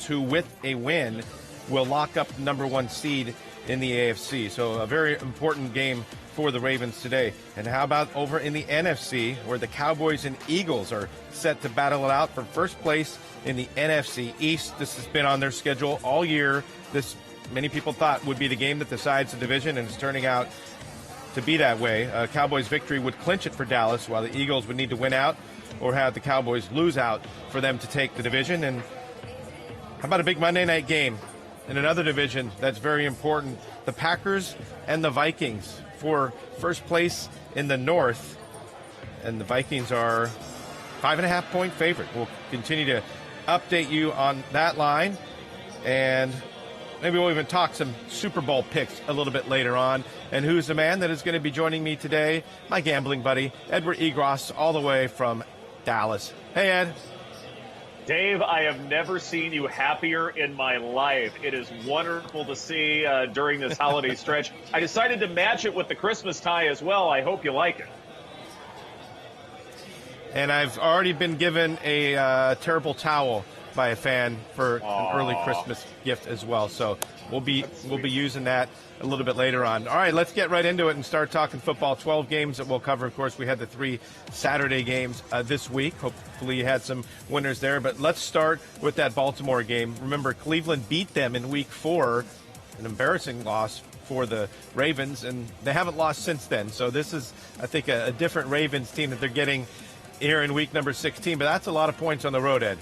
who, with a win, will lock up the number 1 seed in the AFC. So a very important game for the Ravens today. And how about over in the NFC, where the Cowboys and Eagles are set to battle it out for first place in the NFC East? This has been on their schedule all year. This, many people thought, would be the game that decides the division, and it's turning out to be that way. Cowboys' victory would clinch it for Dallas, while the Eagles would need to win out or have the Cowboys lose out for them to take the division. And how about a big Monday night game in another division that's very important? The Packers and the Vikings for first place in the North. And the Vikings are 5.5-point favorite. We'll continue to update you on that line. And maybe we'll even talk some Super Bowl picks a little bit later on. And who's the man that is going to be joining me today? My gambling buddy, Edward Egros, all the way from Dallas. Hey, Ed. Dave, I have never seen you happier in my life. It is wonderful to see during this holiday stretch. I decided to match it with the Christmas tie as well. I hope you like it. And I've already been given a terrible towel by a fan for an early Christmas gift as well. So we'll be using that a little bit later on. All right, let's get right into it and start talking football. 12 games that we'll cover. Of course, we had the 3 Saturday games this week. Hopefully you had some winners there. But let's start with that Baltimore game. Remember, Cleveland beat them in Week 4, an embarrassing loss for the Ravens, and they haven't lost since then. So this is, I think, a different Ravens team that they're getting here in week number 16. But that's a lot of points on the road, Ed.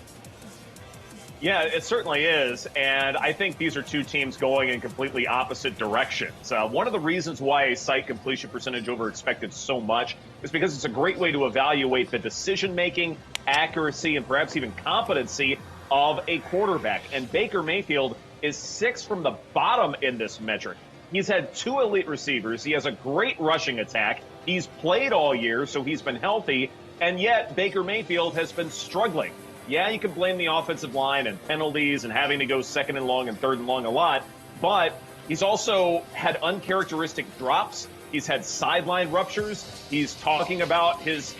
Yeah, it certainly is, and I think these are two teams going in completely opposite directions. One of the reasons why I cite completion percentage over expected so much is because it's a great way to evaluate the decision-making, accuracy, and perhaps even competency of a quarterback. And Baker Mayfield is 6th from the bottom in this metric. He's had 2 elite receivers. He has a great rushing attack. He's played all year, so he's been healthy, and yet Baker Mayfield has been struggling. Yeah, you can blame the offensive line and penalties and having to go 2nd and long and 3rd and long a lot, but he's also had uncharacteristic drops. He's had sideline ruptures. He's talking about his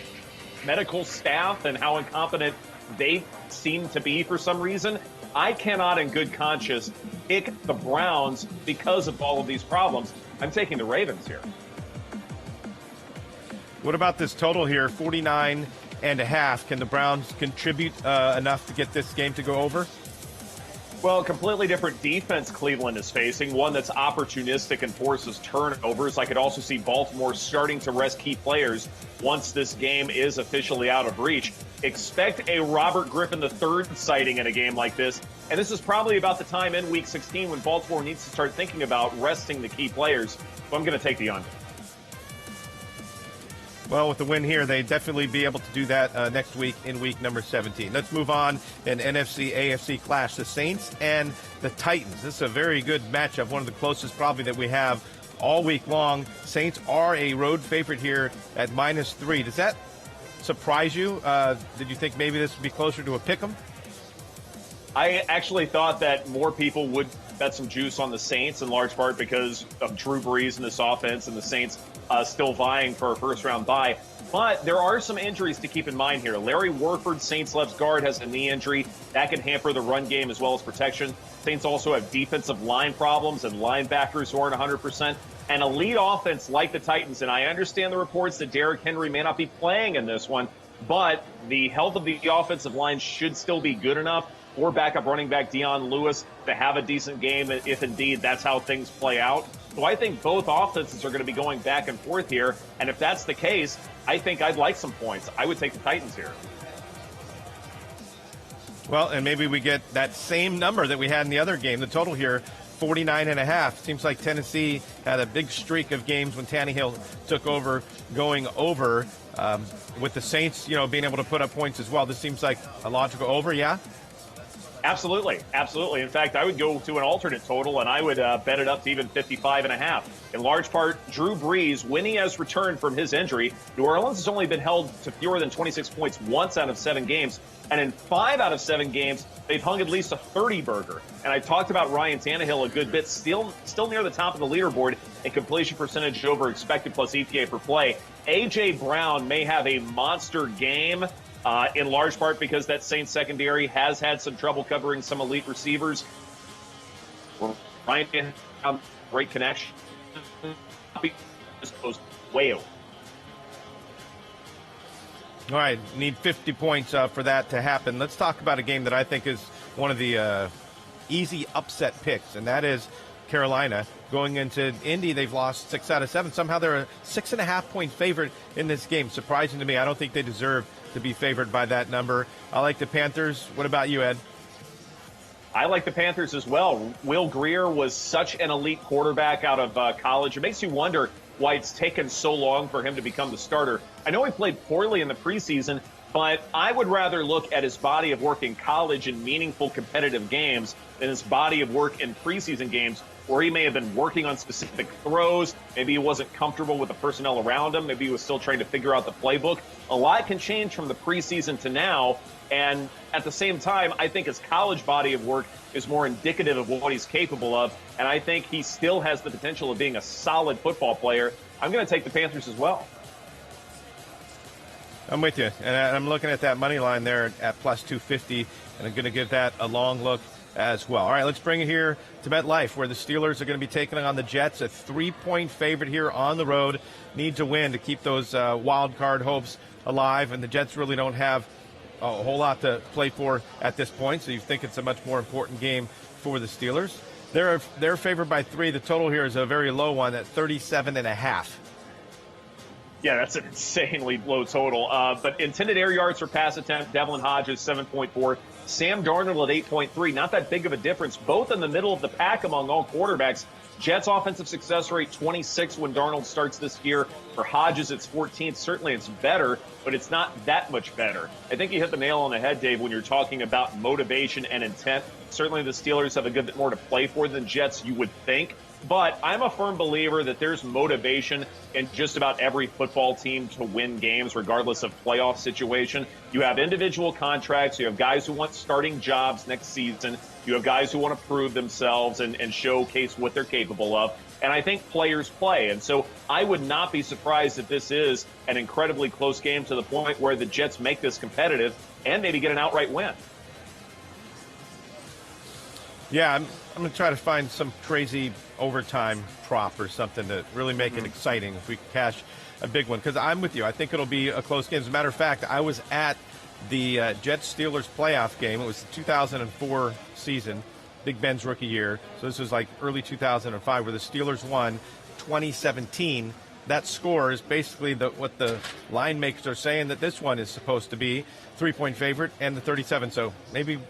medical staff and how incompetent they seem to be for some reason. I cannot in good conscience pick the Browns because of all of these problems. I'm taking the Ravens here. What about this total here, 49.5? Can the Browns contribute enough to get this game to go over? Well, a completely different defense Cleveland is facing, one that's opportunistic and forces turnovers. I could also see Baltimore starting to rest key players once this game is officially out of reach. Expect a Robert Griffin III sighting in a game like this, and this is probably about the time in Week 16 when Baltimore needs to start thinking about resting the key players. So I'm going to take the under. Well, with the win here, they definitely be able to do that next week in week number 17. Let's move on. An NFC-AFC clash. The Saints and the Titans. This is a very good matchup, one of the closest probably that we have all week long. Saints are a road favorite here at -3. Does that surprise you? Did you think maybe this would be closer to a pick'em? I actually thought that more people would bet some juice on the Saints, in large part because of Drew Brees and this offense and the Saints still vying for a first-round bye. But there are some injuries to keep in mind here. Larry Warford, Saints left guard, has a knee injury. That can hamper the run game as well as protection. Saints also have defensive line problems and linebackers who aren't 100%. An elite offense like the Titans, and I understand the reports that Derrick Henry may not be playing in this one, but the health of the offensive line should still be good enough for backup running back Dion Lewis to have a decent game if indeed that's how things play out. So I think both offenses are going to be going back and forth here, and if that's the case, I think I'd like some points. I would take the Titans here. Well, and maybe we get that same number that we had in the other game. The total here, 49.5. Seems like Tennessee had a big streak of games when Tannehill took over, going over. With the Saints, being able to put up points as well. This seems like a logical over, yeah? Absolutely. Absolutely. In fact, I would go to an alternate total, and I would bet it up to even 55.5. In large part, Drew Brees, when he has returned from his injury, New Orleans has only been held to fewer than 26 points once out of 7 games. And in 5 out of 7 games, they've hung at least a 30-burger. And I talked about Ryan Tannehill a good bit, still near the top of the leaderboard in completion percentage over expected plus EPA per play. A.J. Brown may have a monster game, in large part because that Saints secondary has had some trouble covering some elite receivers. Ryan didn't have great connection. Just goes way over. All right, need 50 points for that to happen. Let's talk about a game that I think is one of the easy upset picks, and that is Carolina going into Indy. They've lost 6 out of 7. Somehow they're a 6.5-point favorite in this game. Surprising to me. I don't think they deserve to be favored by that number. I like the Panthers. What about you, Ed? I like the Panthers as well. Will Grier was such an elite quarterback out of college. It makes you wonder why it's taken so long for him to become the starter. I know he played poorly in the preseason, but I would rather look at his body of work in college in meaningful competitive games than his body of work in preseason games where he may have been working on specific throws. Maybe he wasn't comfortable with the personnel around him. Maybe he was still trying to figure out the playbook. A lot can change from the preseason to now. And at the same time, I think his college body of work is more indicative of what he's capable of. And I think he still has the potential of being a solid football player. I'm going to take the Panthers as well. I'm with you. And I'm looking at that money line there at plus 250, and I'm going to give that a long look as well. All right, let's bring it here to MetLife, where the Steelers are going to be taking on the Jets, a 3-point favorite here on the road. Need to win to keep those wild card hopes alive, and the Jets really don't have a whole lot to play for at this point, so you think it's a much more important game for the Steelers. They're favored by 3. The total here is a very low one at 37.5. Yeah, that's an insanely low total. But intended air yards per pass attempt, Devlin Hodges, 7.4. Sam Darnold at 8.3. Not that big of a difference. Both in the middle of the pack among all quarterbacks. Jets offensive success rate 26 when Darnold starts this year. For Hodges, it's 14th. Certainly it's better, but it's not that much better. I think you hit the nail on the head, Dave, when you're talking about motivation and intent. Certainly the Steelers have a good bit more to play for than Jets, you would think. But I'm a firm believer that there's motivation in just about every football team to win games, regardless of playoff situation. You have individual contracts. You have guys who want starting jobs next season. You have guys who want to prove themselves and showcase what they're capable of. And I think players play. And so I would not be surprised if this is an incredibly close game to the point where the Jets make this competitive and maybe get an outright win. Yeah, I'm going to try to find some crazy overtime prop or something to really make it exciting if we can cash a big one. Because I'm with you. I think it'll be a close game. As a matter of fact, I was at the Jets-Steelers playoff game. It was the 2004 season, Big Ben's rookie year. So this was like early 2005 where the Steelers won 2017. That score is basically what the line makers are saying that this one is supposed to be. 3-point favorite and the 37. So maybe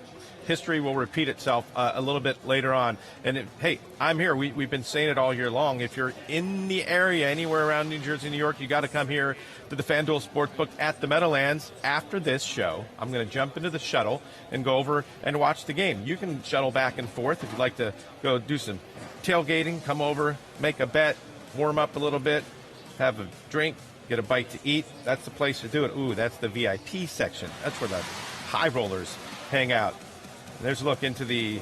history will repeat itself a little bit later on. And hey, I'm here. We've been saying it all year long. If you're in the area, anywhere around New Jersey, New York, you got to come here to the FanDuel Sportsbook at the Meadowlands. After this show, I'm going to jump into the shuttle and go over and watch the game. You can shuttle back and forth if you'd like to go do some tailgating, come over, make a bet, warm up a little bit, have a drink, get a bite to eat. That's the place to do it. Ooh, that's the VIP section. That's where the high rollers hang out. There's a look into the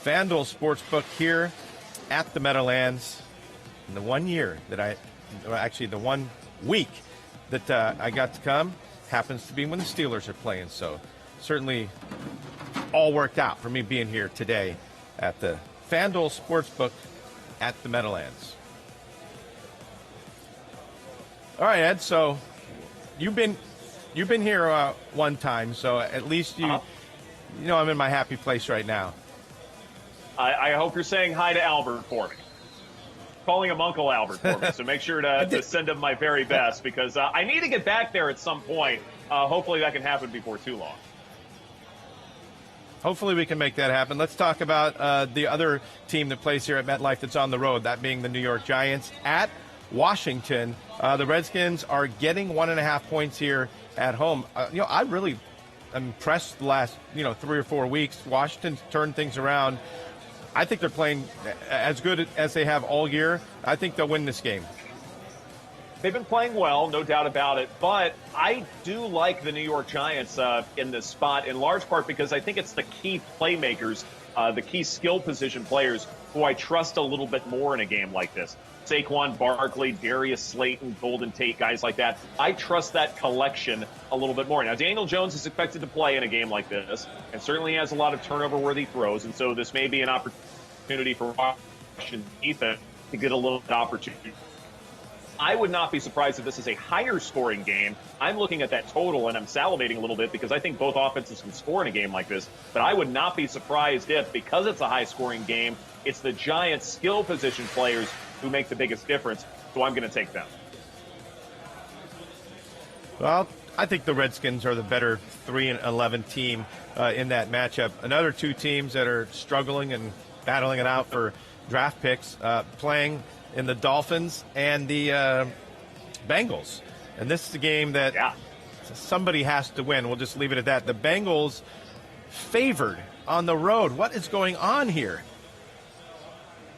FanDuel Sportsbook here at the Meadowlands. In the 1 year that the 1 week that I got to come happens to be when the Steelers are playing. So certainly all worked out for me being here today at the FanDuel Sportsbook at the Meadowlands. All right, Ed, so you've been here one time, so at least you know I'm in my happy place right now. I hope you're saying hi to Albert for me. Calling him Uncle Albert for me, so make sure to send him my very best because I need to get back there at some point. Hopefully that can happen before too long. Hopefully we can make that happen. Let's talk about the other team that plays here at MetLife that's on the road, that being the New York Giants at Washington. The Redskins are getting 1.5 points here at home. I really am impressed the last 3 or 4 weeks. Washington's turned things around. I think they're playing as good as they have all year. I think they'll win this game. They've been playing well, no doubt about it, but I do like the New York Giants in this spot, in large part because I think it's the key playmakers, the key skill position players who I trust a little bit more in a game like this. Saquon Barkley, Darius Slayton, Golden Tate, guys like that. I trust that collection a a little bit more. Now, Daniel Jones is expected to play in a game like this, and certainly has a lot of turnover-worthy throws, and so this may be an opportunity for Washington defense to get a little bit of opportunity. I would not be surprised if this is a higher scoring game. I'm looking at that total and I'm salivating a little bit because I think both offenses can score in a game like this. But I would not be surprised if, because it's a high scoring game, it's the Giants' skill position players who make the biggest difference. So I'm going to take them. Well, I think the Redskins are the better 3-11 team in that matchup. Another two teams that are struggling and battling it out for draft picks, playing in the Dolphins and the Bengals. And this is a game that somebody has to win. We'll just leave it at that. The Bengals favored on the road. What is going on here?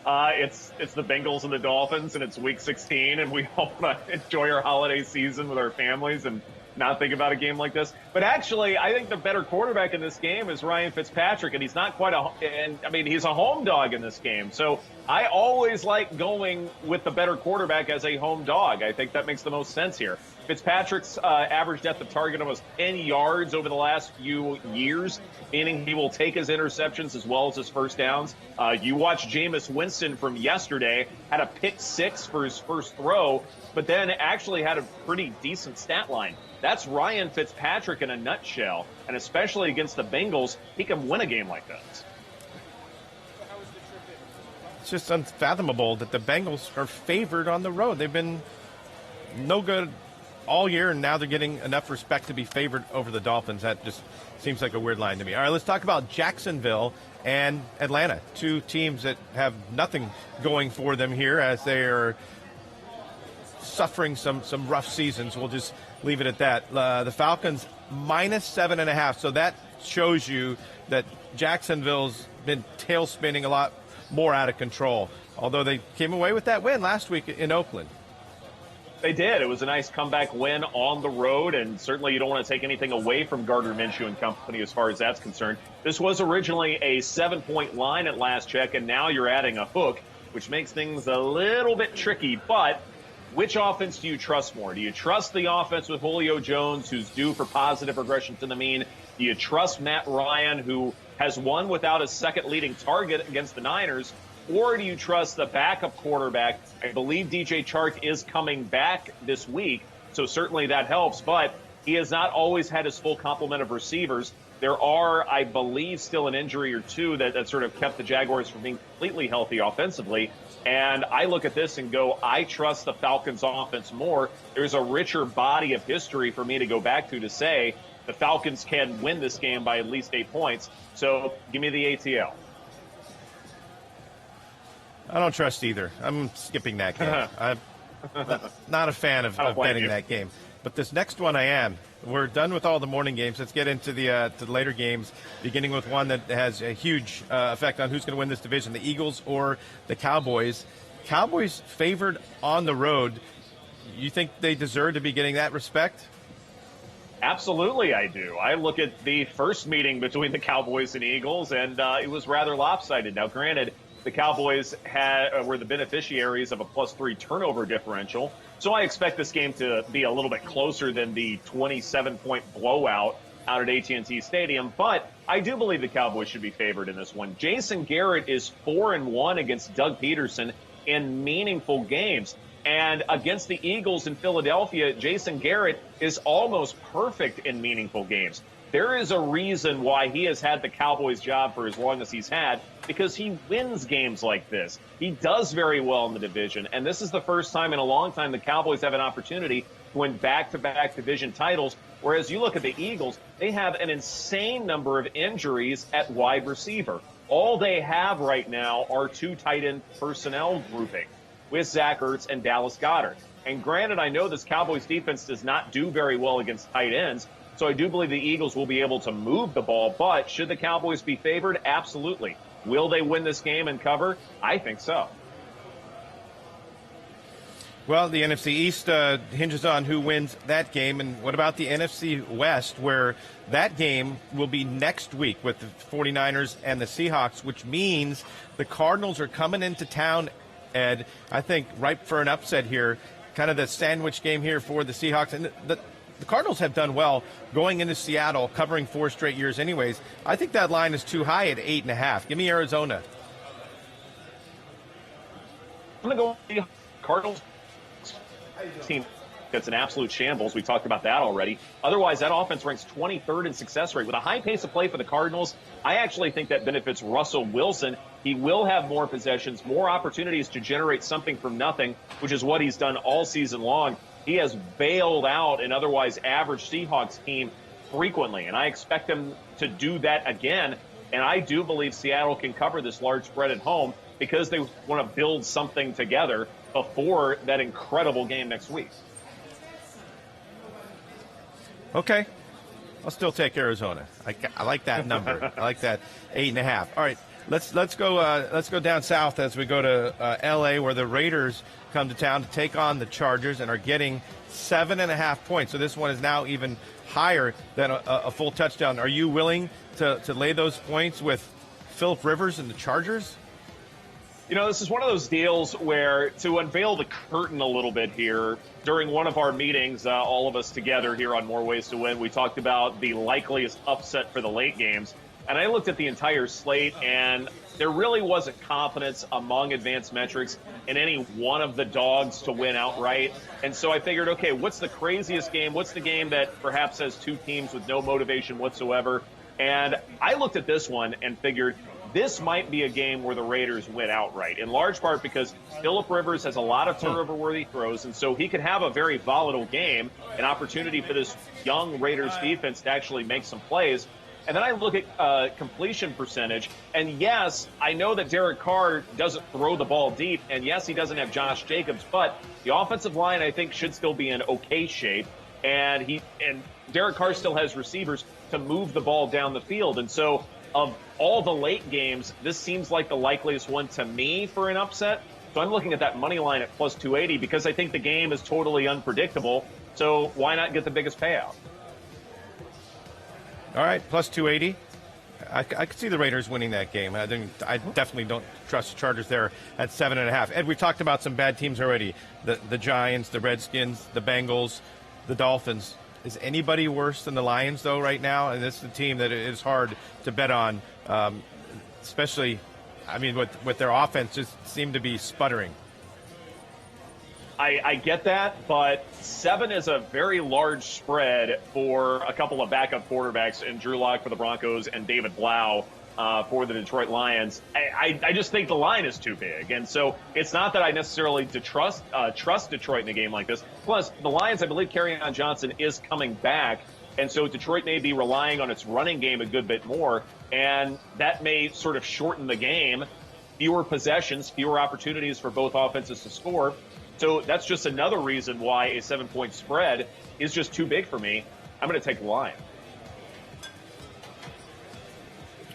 It's the Bengals and the Dolphins, and it's Week 16, and we all want to enjoy our holiday season with our families and not think about a game like this. But actually, I think the better quarterback in this game is Ryan Fitzpatrick, and he's not quite he's a home dog in this game. So I always like going with the better quarterback as a home dog. I think that makes the most sense here. Fitzpatrick's average depth of target almost 10 yards over the last few years, meaning he will take his interceptions as well as his first downs. You watch Jameis Winston from yesterday, had a pick 6 for his first throw, but then actually had a pretty decent stat line. That's Ryan Fitzpatrick in a nutshell, and especially against the Bengals, he can win a game like this. It's just unfathomable that the Bengals are favored on the road. They've been no good all year, and now they're getting enough respect to be favored over the Dolphins. That just seems like a weird line to me. All right, let's talk about Jacksonville and Atlanta, two teams that have nothing going for them here as they are suffering some rough seasons. We'll just leave it at that. The Falcons -7.5, so that shows you that Jacksonville's been tail spinning a lot more out of control, although they came away with that win last week in Oakland. They did. It was a nice comeback win on the road, and certainly you don't want to take anything away from Gardner Minshew and company as far as that's concerned. This was originally a 7-point line at last check, and now you're adding a hook, which makes things a little bit tricky. But which offense do you trust more? Do you trust the offense with Julio Jones, who's due for positive regression to the mean? Do you trust Matt Ryan, who has won without a second leading target against the Niners? Or do you trust the backup quarterback? I believe DJ Chark is coming back this week, so certainly that helps, but he has not always had his full complement of receivers. There are, I believe, still an injury or two that sort of kept the Jaguars from being completely healthy offensively. And I look at this and go, I trust the Falcons offense more. There's a richer body of history for me to go back to say the Falcons can win this game by at least 8 points. So give me the ATL. I don't trust either. I'm skipping that game. I'm not a fan of betting that game. But this next one I am. We're done with all the morning games. Let's get into the later games, beginning with one that has a huge effect on who's going to win this division, the Eagles or the Cowboys. Cowboys favored on the road. You think they deserve to be getting that respect? Absolutely, I do. I look at the first meeting between the Cowboys and Eagles, and it was rather lopsided. Now, granted, the Cowboys were the beneficiaries of a +3 turnover differential. So I expect this game to be a little bit closer than the 27-point blowout out at AT&T Stadium. But I do believe the Cowboys should be favored in this one. Jason Garrett is 4-1 against Doug Peterson in meaningful games. And against the Eagles in Philadelphia, Jason Garrett is almost perfect in meaningful games. There is a reason why he has had the Cowboys job for as long as he's had, because he wins games like this. He does very well in the division, and this is the first time in a long time the Cowboys have an opportunity to win back-to-back division titles, whereas you look at the Eagles, they have an insane number of injuries at wide receiver. All they have right now are 2 tight end personnel grouping with Zach Ertz and Dallas Goedert. And granted, I know this Cowboys defense does not do very well against tight ends, so I do believe the Eagles will be able to move the ball, but should the Cowboys be favored? Absolutely. Will they win this game and cover? I think so. Well, the NFC East hinges on who wins that game. And what about the NFC West, where that game will be next week with the 49ers and the Seahawks, which means the Cardinals are coming into town, Ed, I think ripe for an upset here, kind of the sandwich game here for the Seahawks. And the the Cardinals have done well going into Seattle, covering 4 straight years anyways. I think that line is too high at 8.5. Give me Arizona. I'm going to go Cardinals team that's an absolute shambles. We talked about that already. Otherwise, that offense ranks 23rd in success rate. With a high pace of play for the Cardinals, I actually think that benefits Russell Wilson. He will have more possessions, more opportunities to generate something from nothing, which is what he's done all season long. He has bailed out an otherwise average Seahawks team frequently, and I expect him to do that again. And I do believe Seattle can cover this large spread at home because they want to build something together before that incredible game next week. Okay. I'll still take Arizona. I like that number. I like that 8.5. All right. Let's go down south as we go to L.A., where the Raiders come to town to take on the Chargers and are getting 7.5 points. So this one is now even higher than a full touchdown. Are you willing to lay those points with Phillip Rivers and the Chargers? You know, this is one of those deals where, to unveil the curtain a little bit here, during one of our meetings, all of us together here on More Ways to Win, we talked about the likeliest upset for the late games. And I looked at the entire slate, and there really wasn't confidence among advanced metrics in any one of the dogs to win outright. And so I figured, okay, what's the craziest game? What's the game that perhaps has 2 teams with no motivation whatsoever? And I looked at this one and figured this might be a game where the Raiders win outright, in large part because Phillip Rivers has a lot of turnover-worthy throws, and so he could have a very volatile game, an opportunity for this young Raiders defense to actually make some plays. And then I look at completion percentage, and yes, I know that Derek Carr doesn't throw the ball deep, and yes, he doesn't have Josh Jacobs, but the offensive line, I think, should still be in okay shape, and Derek Carr still has receivers to move the ball down the field. And so of all the late games, this seems like the likeliest one to me for an upset. So I'm looking at that money line at plus 280 because I think the game is totally unpredictable. So why not get the biggest payout? All right, plus 280. I could see the Raiders winning that game. I definitely don't trust the Chargers there at 7.5. Ed, we've talked about some bad teams already. The Giants, the Redskins, the Bengals, the Dolphins. Is anybody worse than the Lions, though, right now? And this is a team that is hard to bet on, especially, I mean, with their offense just seem to be sputtering. I get that, but 7 is a very large spread for a couple of backup quarterbacks in Drew Lock for the Broncos and David Blau for the Detroit Lions. I just think the line is too big. And so it's not that I necessarily trust Detroit in a game like this. Plus, the Lions, I believe Kerryon Johnson is coming back. And so Detroit may be relying on its running game a good bit more. And that may sort of shorten the game. Fewer possessions, fewer opportunities for both offenses to score. So that's just another reason why a 7-point spread is just too big for me. I'm going to take the line.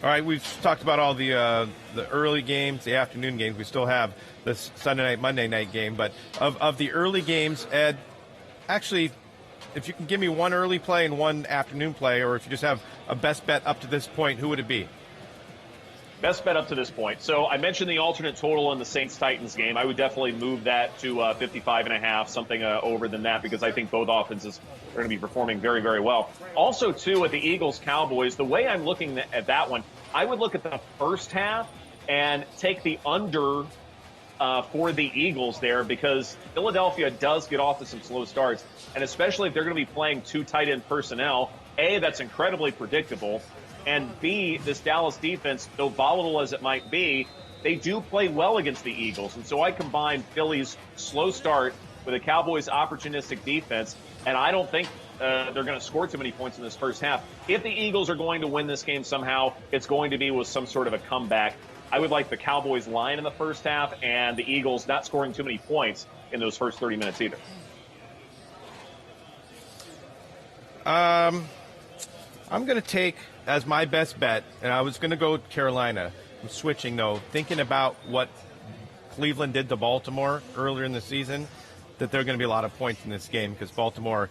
All right, we've talked about all the early games, the afternoon games. We still have this Sunday night, Monday night game. But of the early games, Ed, actually, if you can give me one early play and one afternoon play, or if you just have a best bet up to this point, who would it be? Best bet up to this point. So I mentioned the alternate total in the Saints-Titans game. I would definitely move that to 55.5, something over than that, because I think both offenses are going to be performing very, very well. Also, too, at the Eagles-Cowboys, the way I'm looking at that one, I would look at the first half and take the under for the Eagles there, because Philadelphia does get off to some slow starts, and especially if they're going to be playing 2 tight end personnel, A, that's incredibly predictable, and B, this Dallas defense, though volatile as it might be, they do play well against the Eagles. And so I combine Philly's slow start with a Cowboys' opportunistic defense, and I don't think they're going to score too many points in this first half. If the Eagles are going to win this game somehow, it's going to be with some sort of a comeback. I would like the Cowboys line in the first half and the Eagles not scoring too many points in those first 30 minutes either. I'm going to take as my best bet, and I was going to go Carolina. I'm switching, though, thinking about what Cleveland did to Baltimore earlier in the season, that there are going to be a lot of points in this game because Baltimore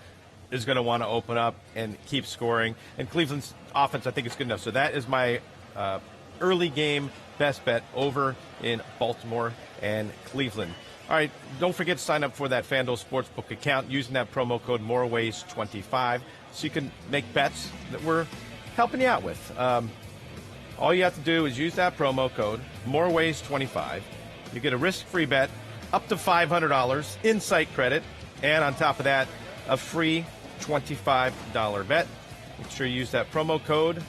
is going to want to open up and keep scoring. And Cleveland's offense, I think, is good enough. So that is my early game best bet over in Baltimore and Cleveland. All right, don't forget to sign up for that FanDuel Sportsbook account using that promo code MoreWays25 so you can make bets that we're helping you out with. All you have to do is use that promo code MoreWays25. You get a risk-free bet up to $500 in site credit, and on top of that, a free $25 bet. Make sure you use that promo code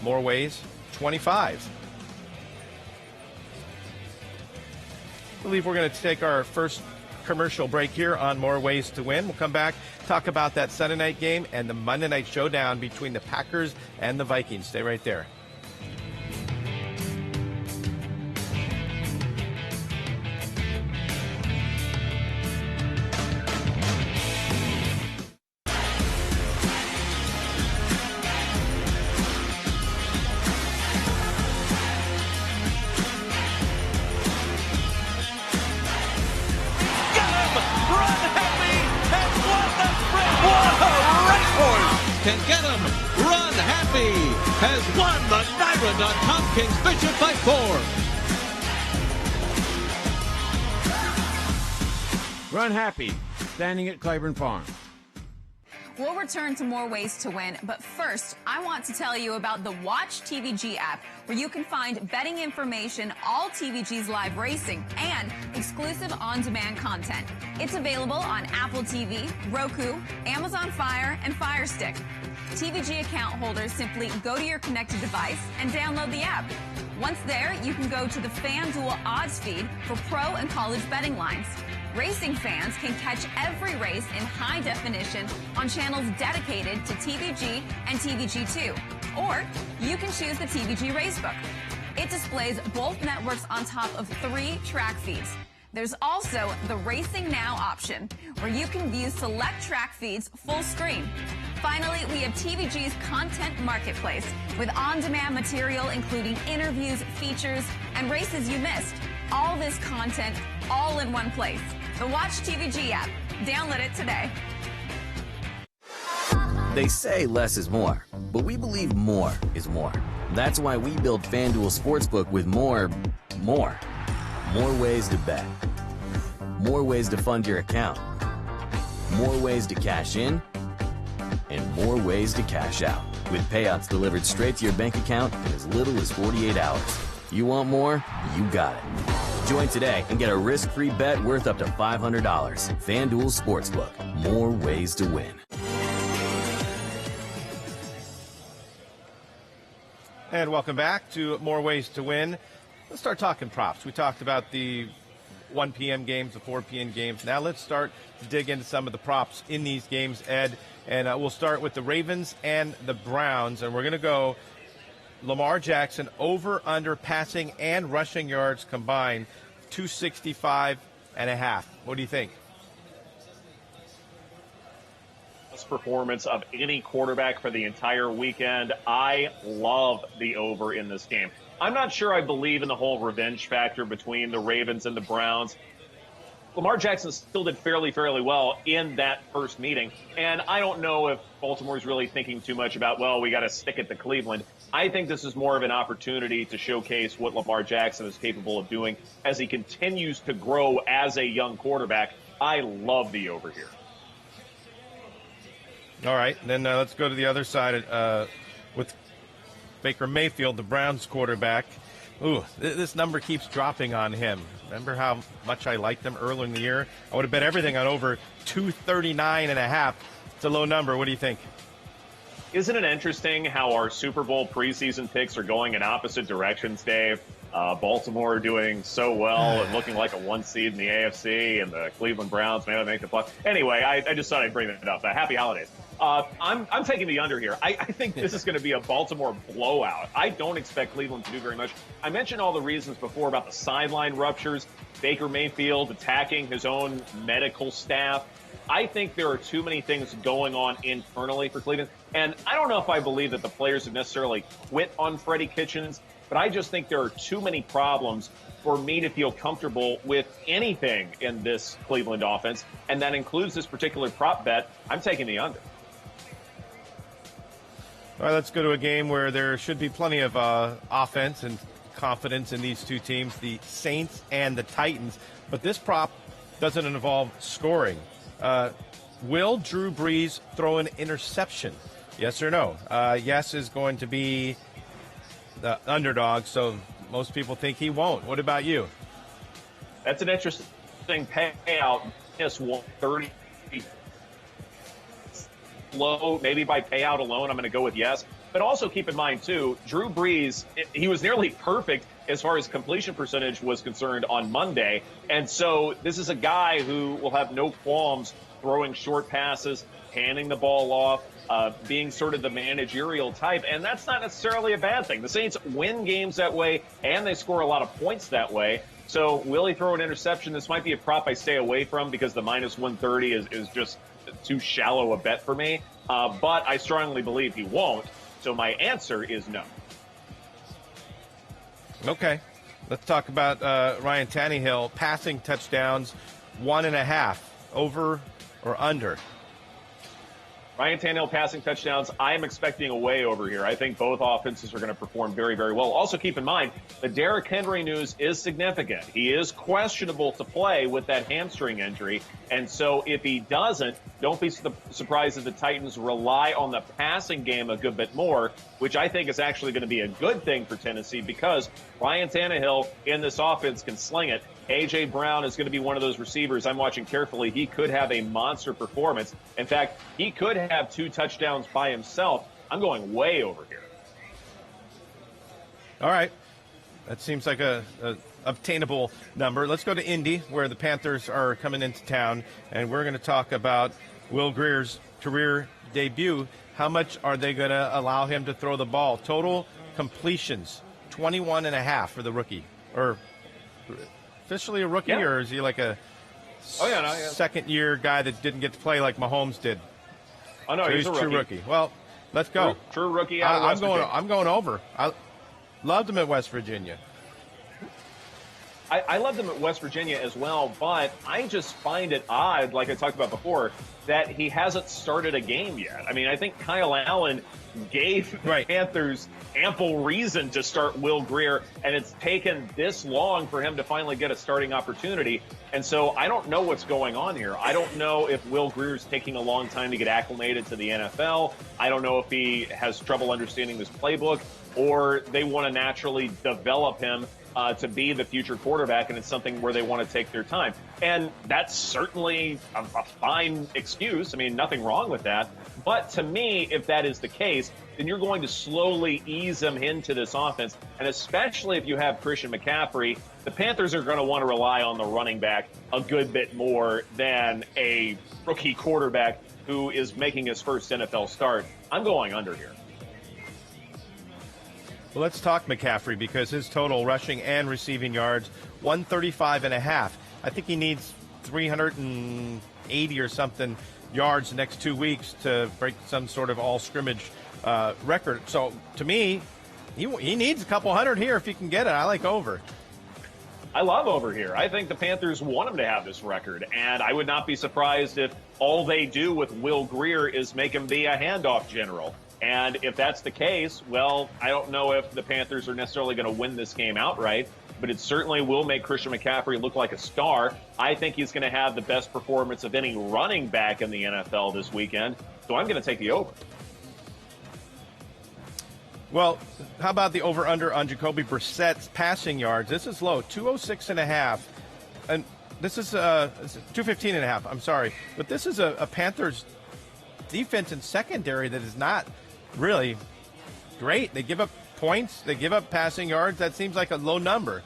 MoreWays25. I believe we're going to take our first commercial break here on More Ways to Win. We'll come back, talk about that Sunday night game and the Monday night showdown between the Packers and the Vikings. Stay right there. Can get him. Run Happy has won the Diamond on Tom King's Bishop by 4. Run Happy, standing at Claiborne Farm. We'll return to More Ways to Win, but first, I want to tell you about the Watch TVG app, where you can find betting information, all TVG's live racing, and exclusive on-demand content. It's available on Apple TV, Roku, Amazon Fire, and Fire Stick. TVG account holders simply go to your connected device and download the app. Once there, you can go to the FanDuel odds feed for pro and college betting lines. Racing fans can catch every race in high definition on channels dedicated to TVG and TVG2. Or you can choose the TVG Racebook. It displays both networks on top of 3 track feeds. There's also the Racing Now option, where you can view select track feeds full screen. Finally, we have TVG's content marketplace with on-demand material including interviews, features, and races you missed. All this content, all in one place. The Watch TVG app. Download it today. They say less is more, but we believe more is more. That's why we build FanDuel Sportsbook with more. More ways to bet. More ways to fund your account. More ways to cash in. And more ways to cash out, with payouts delivered straight to your bank account in as little as 48 hours. You want more? You got it. Join today and get a risk-free bet worth up to $500. FanDuel Sportsbook. More ways to win. And welcome back to More Ways to Win. Let's start talking props. We talked about the 1 p.m. games, the 4 p.m. games. Now let's start to dig into some of the props in these games, Ed. And we'll start with the Ravens and the Browns. And we're going to go Lamar Jackson over under passing and rushing yards combined, 265.5. What do you think? Best performance of any quarterback for the entire weekend. I love the over in this game. I'm not sure I believe in the whole revenge factor between the Ravens and the Browns. Lamar Jackson still did fairly well in that first meeting, and I don't know if Baltimore's really thinking too much about, well, we got to stick it to Cleveland. I think this is more of an opportunity to showcase what Lamar Jackson is capable of doing as he continues to grow as a young quarterback. I love the over here. All right, then let's go to the other side with Baker Mayfield, the Browns quarterback. Ooh, this number keeps dropping on him. Remember how much I liked him earlier in the year? I would have bet everything on over 239.5. It's a low number. What do you think? Isn't it interesting how our Super Bowl preseason picks are going in opposite directions, Dave? Baltimore doing so well and looking like a 1 seed in the AFC, and the Cleveland Browns may not make the playoffs. Anyway, I just thought I'd bring it up. Happy holidays. I'm taking the under here. I think this is going to be a Baltimore blowout. I don't expect Cleveland to do very much. I mentioned all the reasons before about the sideline ruptures, Baker Mayfield attacking his own medical staff. I think there are too many things going on internally for Cleveland. And I don't know if I believe that the players have necessarily quit on Freddie Kitchens, but I just think there are too many problems for me to feel comfortable with anything in this Cleveland offense, and that includes this particular prop bet. I'm taking the under. All right, let's go to a game where there should be plenty of offense and confidence in these two teams, the Saints and the Titans. But this prop doesn't involve scoring. Will Drew Brees throw an interception? Yes or no? Yes is going to be the underdog, so most people think he won't. What about you? That's an interesting payout. Yes, 130. Low, maybe by payout alone, I'm going to go with yes. But also keep in mind, too, Drew Brees, he was nearly perfect as far as completion percentage was concerned on Monday. And so this is a guy who will have no qualms throwing short passes, handing the ball off, being sort of the managerial type. And that's not necessarily a bad thing. The Saints win games that way, and they score a lot of points that way. So will he throw an interception? This might be a prop I stay away from because the minus 130 is just too shallow a bet for me. But I strongly believe he won't. So my answer is no. Okay. Let's talk about Ryan Tannehill. Passing touchdowns, 1.5. Over or under? Ryan Tannehill passing touchdowns, I am expecting a way over here. I think both offenses are going to perform very, very well. Also keep in mind, the Derrick Henry news is significant. He is questionable to play with that hamstring injury. And so if he doesn't, don't be surprised if the Titans rely on the passing game a good bit more, which I think is actually going to be a good thing for Tennessee because Ryan Tannehill in this offense can sling it. A.J. Brown is going to be one of those receivers I'm watching carefully. He could have a monster performance. In fact, he could have 2 touchdowns by himself. I'm going way over here. All right. That seems like a obtainable number. Let's go to Indy, where the Panthers are coming into town, and we're going to talk about Will Greer's career debut. How much are they going to allow him to throw the ball? Total completions, 21.5 for the rookie. Or officially a rookie, or is he like a second-year guy that didn't get to play like Mahomes did? Oh, no, so he's a rookie. True rookie. Well, let's go. True rookie out of West Virginia. I'm going over. I loved him at West Virginia. I love them at West Virginia as well, but I just find it odd, like I talked about before, that he hasn't started a game yet. I mean, I think Kyle Allen gave the Panthers ample reason to start Will Grier, and it's taken this long for him to finally get a starting opportunity. And so I don't know what's going on here. I don't know if Will Grier's taking a long time to get acclimated to the NFL. I don't know if he has trouble understanding this playbook, or they want to naturally develop him to be the future quarterback, and it's something where they want to take their time. And that's certainly a fine excuse. I mean, nothing wrong with that. But to me, if that is the case, then you're going to slowly ease him into this offense. And especially if you have Christian McCaffrey, the Panthers are going to want to rely on the running back a good bit more than a rookie quarterback who is making his first NFL start. I'm going under here. Well, let's talk McCaffrey because his total rushing and receiving yards, 135.5. I think he needs 380 or something yards the next 2 weeks to break some sort of all scrimmage record. So to me, he needs a couple hundred here if he can get it. I like over. I love over here. I think the Panthers want him to have this record, and I would not be surprised if all they do with Will Grier is make him be a handoff general. And if that's the case, well, I don't know if the Panthers are necessarily going to win this game outright, but it certainly will make Christian McCaffrey look like a star. I think he's going to have the best performance of any running back in the NFL this weekend, so I'm going to take the over. Well, how about the over-under on Jacoby Brissett's passing yards? This is low, 206.5. And this is 215.5, I'm sorry. But this is a Panthers defense and secondary that is not really great. They give up points. They give up passing yards. That seems like a low number.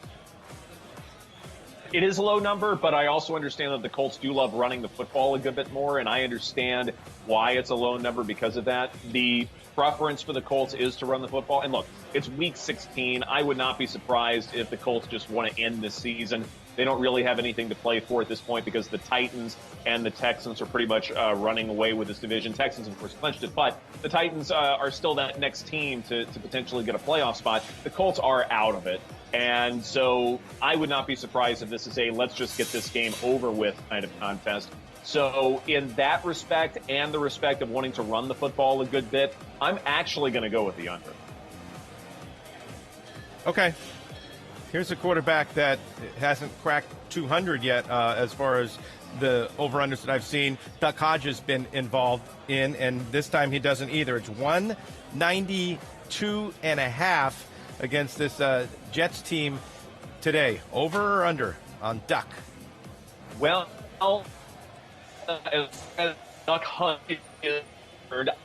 It is a low number, but I also understand that the Colts do love running the football a good bit more, and I understand why it's a low number because of that. The preference for the Colts is to run the football. And look, it's week 16. I would not be surprised if the Colts just want to end this season. They don't really have anything to play for at this point because the Titans and the Texans are pretty much running away with this division. Texans, of course, clinched it, but the Titans are still that next team to potentially get a playoff spot. The Colts are out of it. And so I would not be surprised if this is a let's just get this game over with kind of contest. So in that respect and the respect of wanting to run the football a good bit, I'm actually going to go with the under. Okay. Here's a quarterback that hasn't cracked 200 yet as far as the over-unders that I've seen. Duck Hodges been involved in, and this time he doesn't either. It's 192.5 against this Jets team today. Over or under on Duck? Well, as Duck Hodges is concerned, I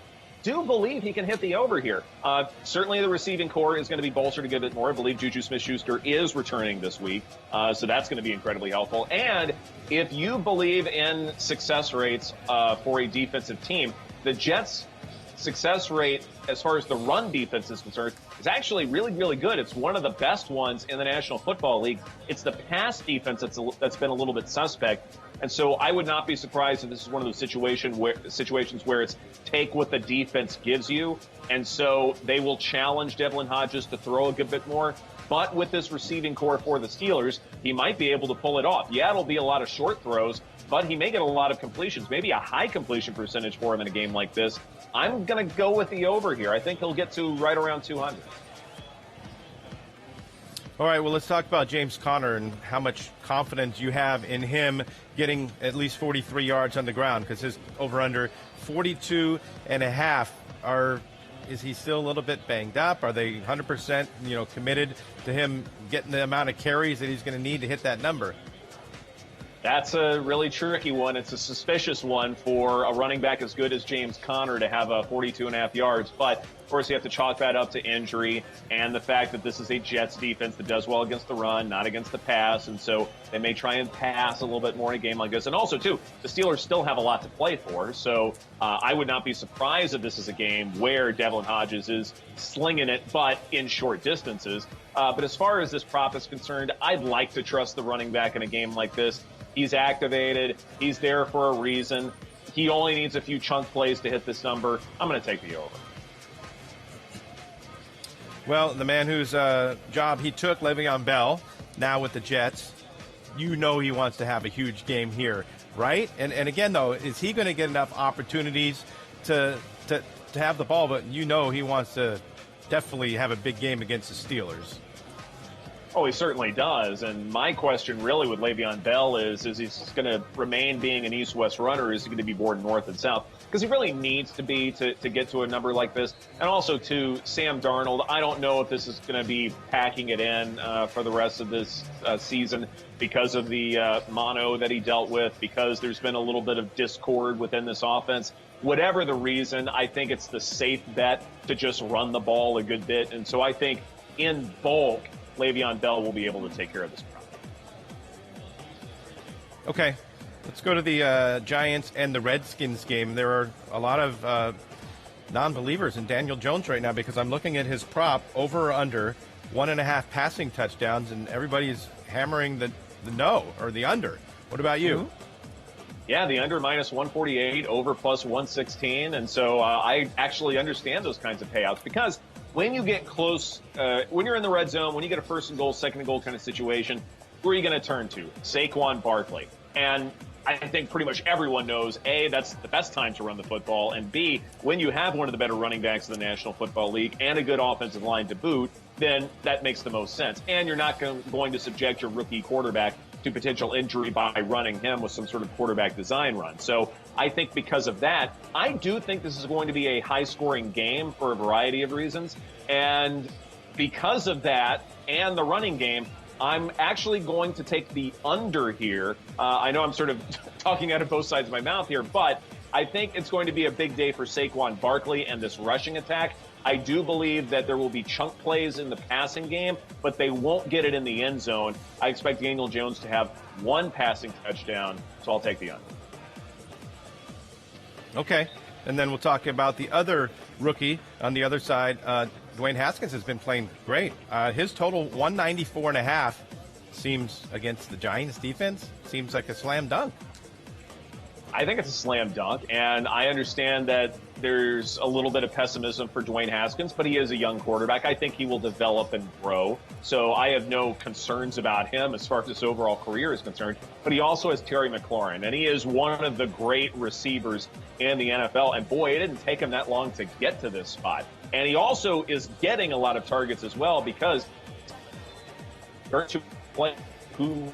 do believe he can hit the over here. Certainly the receiving core is going to be bolstered a good bit more. I believe Juju Smith-Schuster is returning this week, so that's going to be incredibly helpful. And if you believe in success rates for a defensive team, the Jets' success rate as far as the run defense is concerned is actually really, really good. It's one of the best ones in the National Football League. It's the pass defense that's been a little bit suspect. And so I would not be surprised if this is one of those situations where it's take what the defense gives you. And so they will challenge Devlin Hodges to throw a good bit more. But with this receiving core for the Steelers, he might be able to pull it off. Yeah, it'll be a lot of short throws, but he may get a lot of completions, maybe a high completion percentage for him in a game like this. I'm going to go with the over here. I think he'll get to right around 200. All right, well, let's talk about James Conner and how much confidence you have in him getting at least 43 yards on the ground, because his over-under 42.5 is he still a little bit banged up? Are they 100%, committed to him getting the amount of carries that he's going to need to hit that number? That's a really tricky one. It's a suspicious one for a running back as good as James Conner to have 42.5 yards. But, of course, you have to chalk that up to injury and the fact that this is a Jets defense that does well against the run, not against the pass. And so they may try and pass a little bit more in a game like this. And also, too, the Steelers still have a lot to play for. So I would not be surprised if this is a game where Devlin Hodges is slinging it, but in short distances. But as far as this prop is concerned, I'd like to trust the running back in a game like this. He's activated. He's there for a reason. He only needs a few chunk plays to hit this number. I'm going to take the over. Well, the man whose job he took, Le'Veon Bell, now with the Jets, he wants to have a huge game here, right? And again, though, is he going to get enough opportunities to have the ball? But he wants to definitely have a big game against the Steelers. Oh, he certainly does. And my question really with Le'Veon Bell is he's going to remain being an east-west runner, or is he going to be more north and south? Because he really needs to be to get to a number like this. And also, to Sam Darnold, I don't know if this is going to be packing it in for the rest of this season because of the mono that he dealt with, because there's been a little bit of discord within this offense. Whatever the reason, I think it's the safe bet to just run the ball a good bit. And so I think in bulk, Le'Veon Bell will be able to take care of this problem. Okay, let's go to the Giants and the Redskins game. There are a lot of non-believers in Daniel Jones right now, because I'm looking at his prop, over or under 1.5 passing touchdowns, and everybody's hammering the no or the under. What about you? Mm-hmm. Yeah, the under minus 148, over plus 116. And so I actually understand those kinds of payouts, because when you get close, when you're in the red zone, when you get a first and goal, second and goal kind of situation, who are you going to turn to? Saquon Barkley. And I think pretty much everyone knows, A, that's the best time to run the football, and B, when you have one of the better running backs in the National Football League and a good offensive line to boot, then that makes the most sense. And you're not going to subject your rookie quarterback to potential injury by running him with some sort of quarterback design run. So I think because of that, I do think this is going to be a high-scoring game for a variety of reasons. And because of that and the running game, I'm actually going to take the under here. I know I'm sort of talking out of both sides of my mouth here, but I think it's going to be a big day for Saquon Barkley and this rushing attack. I do believe that there will be chunk plays in the passing game, but they won't get it in the end zone. I expect Daniel Jones to have one passing touchdown, so I'll take the under. Okay, and then we'll talk about the other rookie on the other side. Dwayne Haskins has been playing great. His total 194.5 seems, against the Giants defense, seems like a slam dunk. I think it's a slam dunk, and I understand that there's a little bit of pessimism for Dwayne Haskins, but he is a young quarterback. I think he will develop and grow, so I have no concerns about him as far as his overall career is concerned. But he also has Terry McLaurin, and he is one of the great receivers in the NFL, and boy, it didn't take him that long to get to this spot. And he also is getting a lot of targets as well, because start to play who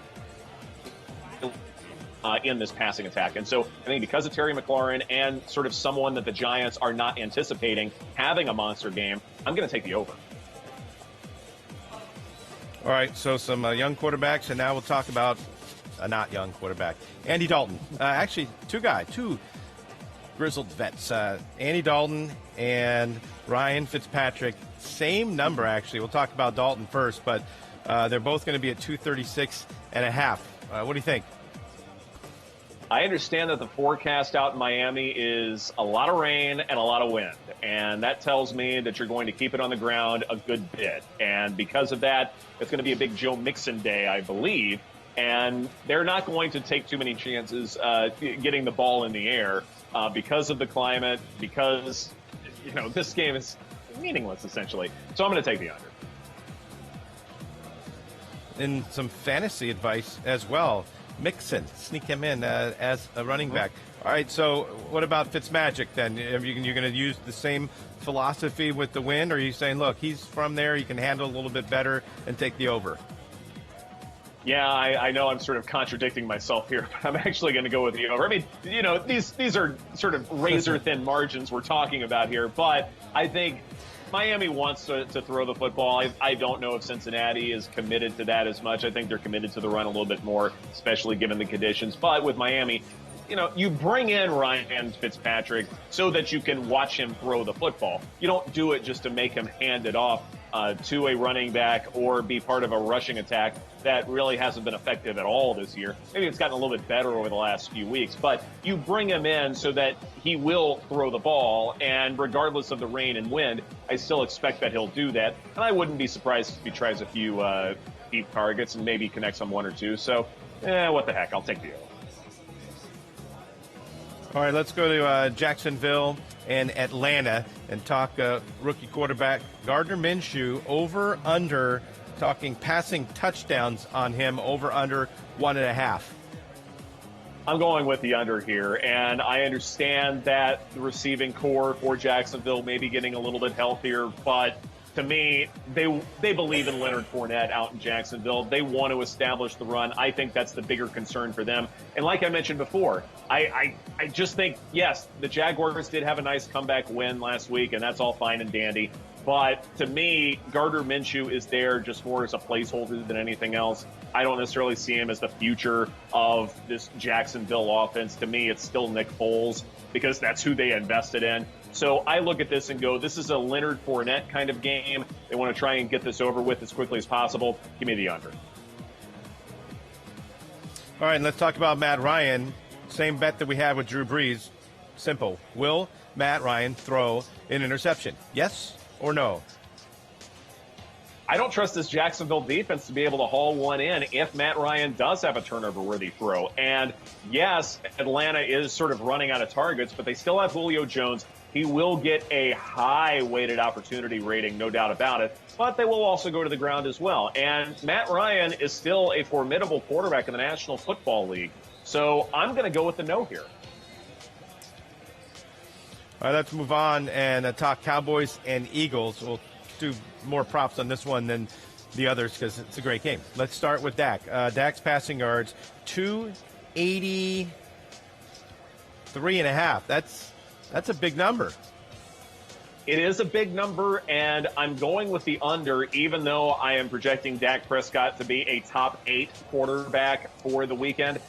in this passing attack. And so I think because of Terry McLaurin and sort of someone that the Giants are not anticipating having a monster game, I'm going to take the over. All right, so some young quarterbacks, and now we'll talk about a not young quarterback, Andy Dalton. Actually, two grizzled vets, Andy Dalton and Ryan Fitzpatrick. Same number, actually. We'll talk about Dalton first, but they're both going to be at 236.5. What do you think? I understand that the forecast out in Miami is a lot of rain and a lot of wind, and that tells me that you're going to keep it on the ground a good bit. And because of that, it's going to be a big Joe Mixon day, I believe, and they're not going to take too many chances getting the ball in the air because of the climate, because, this game is meaningless, essentially. So I'm going to take the under. And some fantasy advice as well. Mixon, sneak him in as a running back. All right, so what about Fitzmagic then? You're going to use the same philosophy with the win, or are you saying, look, he's from there, he can handle a little bit better and take the over? Yeah, I know I'm sort of contradicting myself here, but I'm actually going to go with the over. I mean, these are sort of razor-thin margins we're talking about here, but I think Miami wants to throw the football. I don't know if Cincinnati is committed to that as much. I think they're committed to the run a little bit more, especially given the conditions. But with Miami, you bring in Ryan Fitzpatrick so that you can watch him throw the football. You don't do it just to make him hand it off to a running back or be part of a rushing attack that really hasn't been effective at all this year. Maybe it's gotten a little bit better over the last few weeks, but you bring him in so that he will throw the ball, and regardless of the rain and wind, I still expect that he'll do that. And I wouldn't be surprised if he tries a few deep targets and maybe connects on one or two. So, what the heck? I'll take the over. All right, let's go to Jacksonville and Atlanta and talk rookie quarterback Gardner Minshew, over, under, talking passing touchdowns on him, over, under 1.5. I'm going with the under here, and I understand that the receiving core for Jacksonville may be getting a little bit healthier, but to me, they believe in Leonard Fournette out in Jacksonville. They want to establish the run. I think that's the bigger concern for them. And like I mentioned before, I just think, yes, the Jaguars did have a nice comeback win last week, and that's all fine and dandy. But to me, Gardner Minshew is there just more as a placeholder than anything else. I don't necessarily see him as the future of this Jacksonville offense. To me, it's still Nick Foles because that's who they invested in. So I look at this and go, this is a Leonard Fournette kind of game. They want to try and get this over with as quickly as possible. Give me the under. All right, and let's talk about Matt Ryan. Same bet that we had with Drew Brees. Simple. Will Matt Ryan throw an interception? Yes or no? I don't trust this Jacksonville defense to be able to haul one in if Matt Ryan does have a turnover-worthy throw. And yes, Atlanta is sort of running out of targets, but they still have Julio Jones. He will get a high-weighted opportunity rating, no doubt about it, but they will also go to the ground as well. And Matt Ryan is still a formidable quarterback in the National Football League. So I'm going to go with the no here. All right, let's move on and talk Cowboys and Eagles. We'll do more props on this one than the others because it's a great game. Let's start with Dak. Dak's passing yards, 283.5. That's a big number. It is a big number, and I'm going with the under, even though I am projecting Dak Prescott to be a top 8 quarterback for the weekend.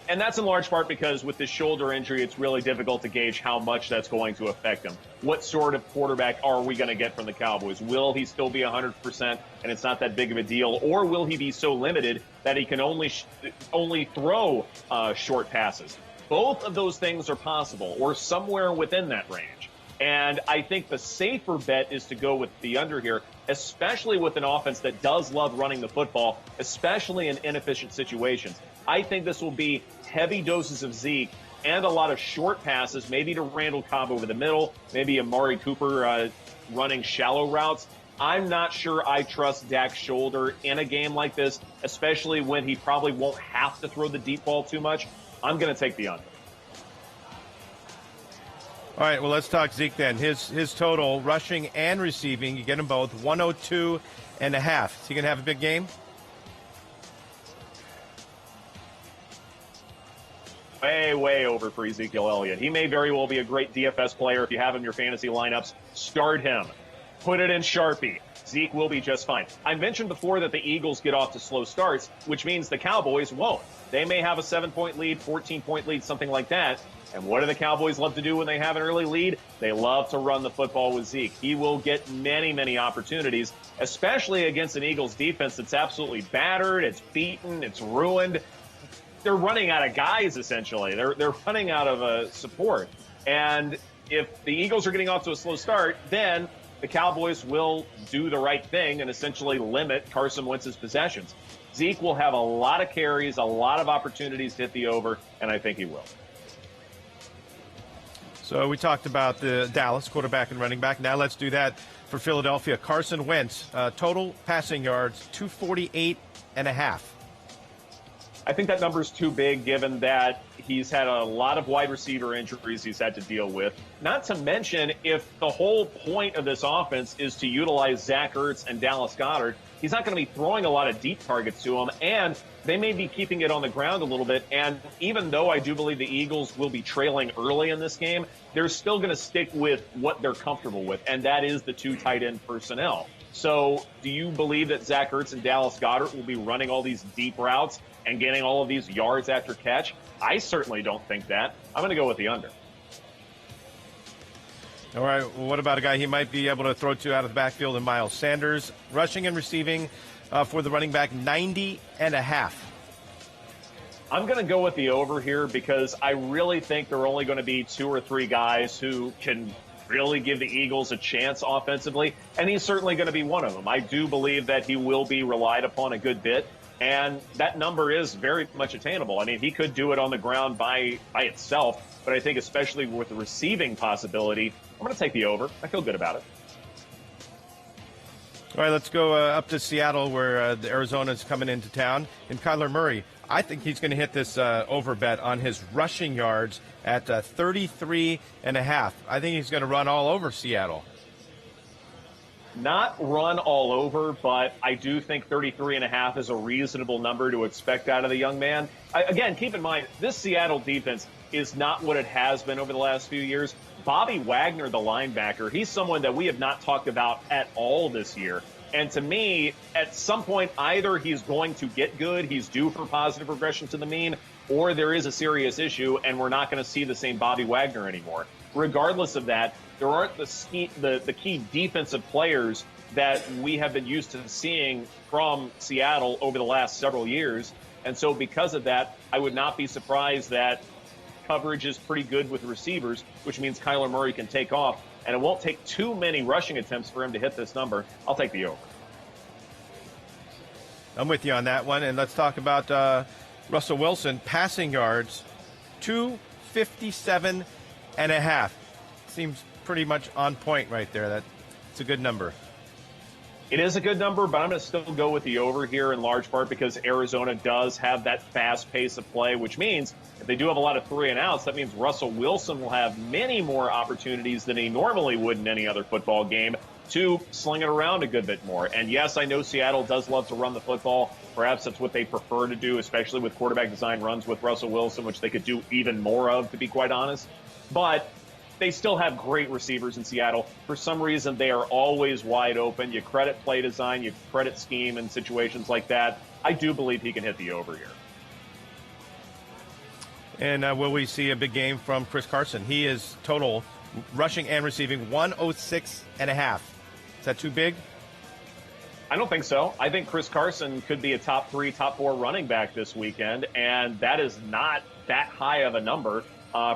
And that's in large part because with this shoulder injury, it's really difficult to gauge how much that's going to affect him. What sort of quarterback are we going to get from the Cowboys? Will he still be 100% and it's not that big of a deal? Or will he be so limited that he can only throw short passes? Both of those things are possible, or somewhere within that range. And I think the safer bet is to go with the under here, especially with an offense that does love running the football, especially in inefficient situations. I think this will be heavy doses of Zeke and a lot of short passes, maybe to Randall Cobb over the middle, maybe Amari Cooper running shallow routes. I'm not sure I trust Dak's shoulder in a game like this, especially when he probably won't have to throw the deep ball too much. I'm going to take the under. All right, well, let's talk Zeke then. His total, rushing and receiving, you get them both, 102.5. Is he going to have a big game? way over for Ezekiel Elliott. He may very well be a great DFS player. If you have him in your fantasy lineups, start him. Put it in Sharpie. Zeke will be just fine. I mentioned before that the Eagles get off to slow starts, which means the Cowboys won't. They may have a 7-point lead, 14-point lead, something like that. And what do the Cowboys love to do when they have an early lead? They love to run the football with Zeke. He will get many opportunities, especially against an Eagles defense that's absolutely battered, it's beaten, it's ruined. They're running out of guys, essentially. They're running out of support. And if the Eagles are getting off to a slow start, then the Cowboys will do the right thing and essentially limit Carson Wentz's possessions. Zeke will have a lot of carries, a lot of opportunities to hit the over, and I think he will. So we talked about the Dallas quarterback and running back. Now let's do that for Philadelphia. Carson Wentz, total passing yards, 248.5. I think that number is too big given that he's had a lot of wide receiver injuries he's had to deal with. Not to mention, if the whole point of this offense is to utilize Zach Ertz and Dallas Goedert, he's not going to be throwing a lot of deep targets to him, and they may be keeping it on the ground a little bit. And even though I do believe the Eagles will be trailing early in this game, they're still going to stick with what they're comfortable with, and that is the two tight end personnel. So do you believe that Zach Ertz and Dallas Goedert will be running all these deep routes and getting all of these yards after catch? I certainly don't think that. I'm going to go with the under. All right, well, what about a guy he might be able to throw to out of the backfield in Miles Sanders? Rushing and receiving for the running back, 90.5. I'm going to go with the over here because I really think there are only going to be 2 or 3 guys who can really give the Eagles a chance offensively, and he's certainly going to be one of them. I do believe that he will be relied upon a good bit, and that number is very much attainable. I mean, he could do it on the ground by itself, but I think especially with the receiving possibility, I'm going to take the over. I feel good about it. All right, let's go up to Seattle where Arizona's coming into town. And Kyler Murray, I think he's going to hit this over bet on his rushing yards at 33.5. I think he's going to run all over Seattle. Not run all over, but I do think 33.5 is a reasonable number to expect out of the young man. Again, keep in mind, this Seattle defense is not what it has been over the last few years. Bobby Wagner, the linebacker, he's someone that we have not talked about at all this year. And to me, at some point, either he's going to get good, he's due for positive regression to the mean, or there is a serious issue and we're not going to see the same Bobby Wagner anymore. Regardless of that, there aren't the key defensive players that we have been used to seeing from Seattle over the last several years. And so because of that, I would not be surprised that coverage is pretty good with receivers, which means Kyler Murray can take off. And it won't take too many rushing attempts for him to hit this number. I'll take the over. I'm with you on that one. And let's talk about Russell Wilson. Passing yards, 257.5. Seems pretty much on point right there. That's a good number. It is a good number, but I'm going to still go with the over here in large part because Arizona does have that fast pace of play, which means if they do have a lot of 3-and-outs, that means Russell Wilson will have many more opportunities than he normally would in any other football game to sling it around a good bit more. And yes, I know Seattle does love to run the football. Perhaps that's what they prefer to do, especially with quarterback design runs with Russell Wilson, which they could do even more of, to be quite honest. But they still have great receivers in Seattle. For some reason, they are always wide open. You credit play design, you credit scheme in situations like that. I do believe he can hit the over here. And will we see a big game from Chris Carson? He is total rushing and receiving 106.5. Is that too big? I don't think so. I think Chris Carson could be a top 3, top 4 running back this weekend, and that is not that high of a number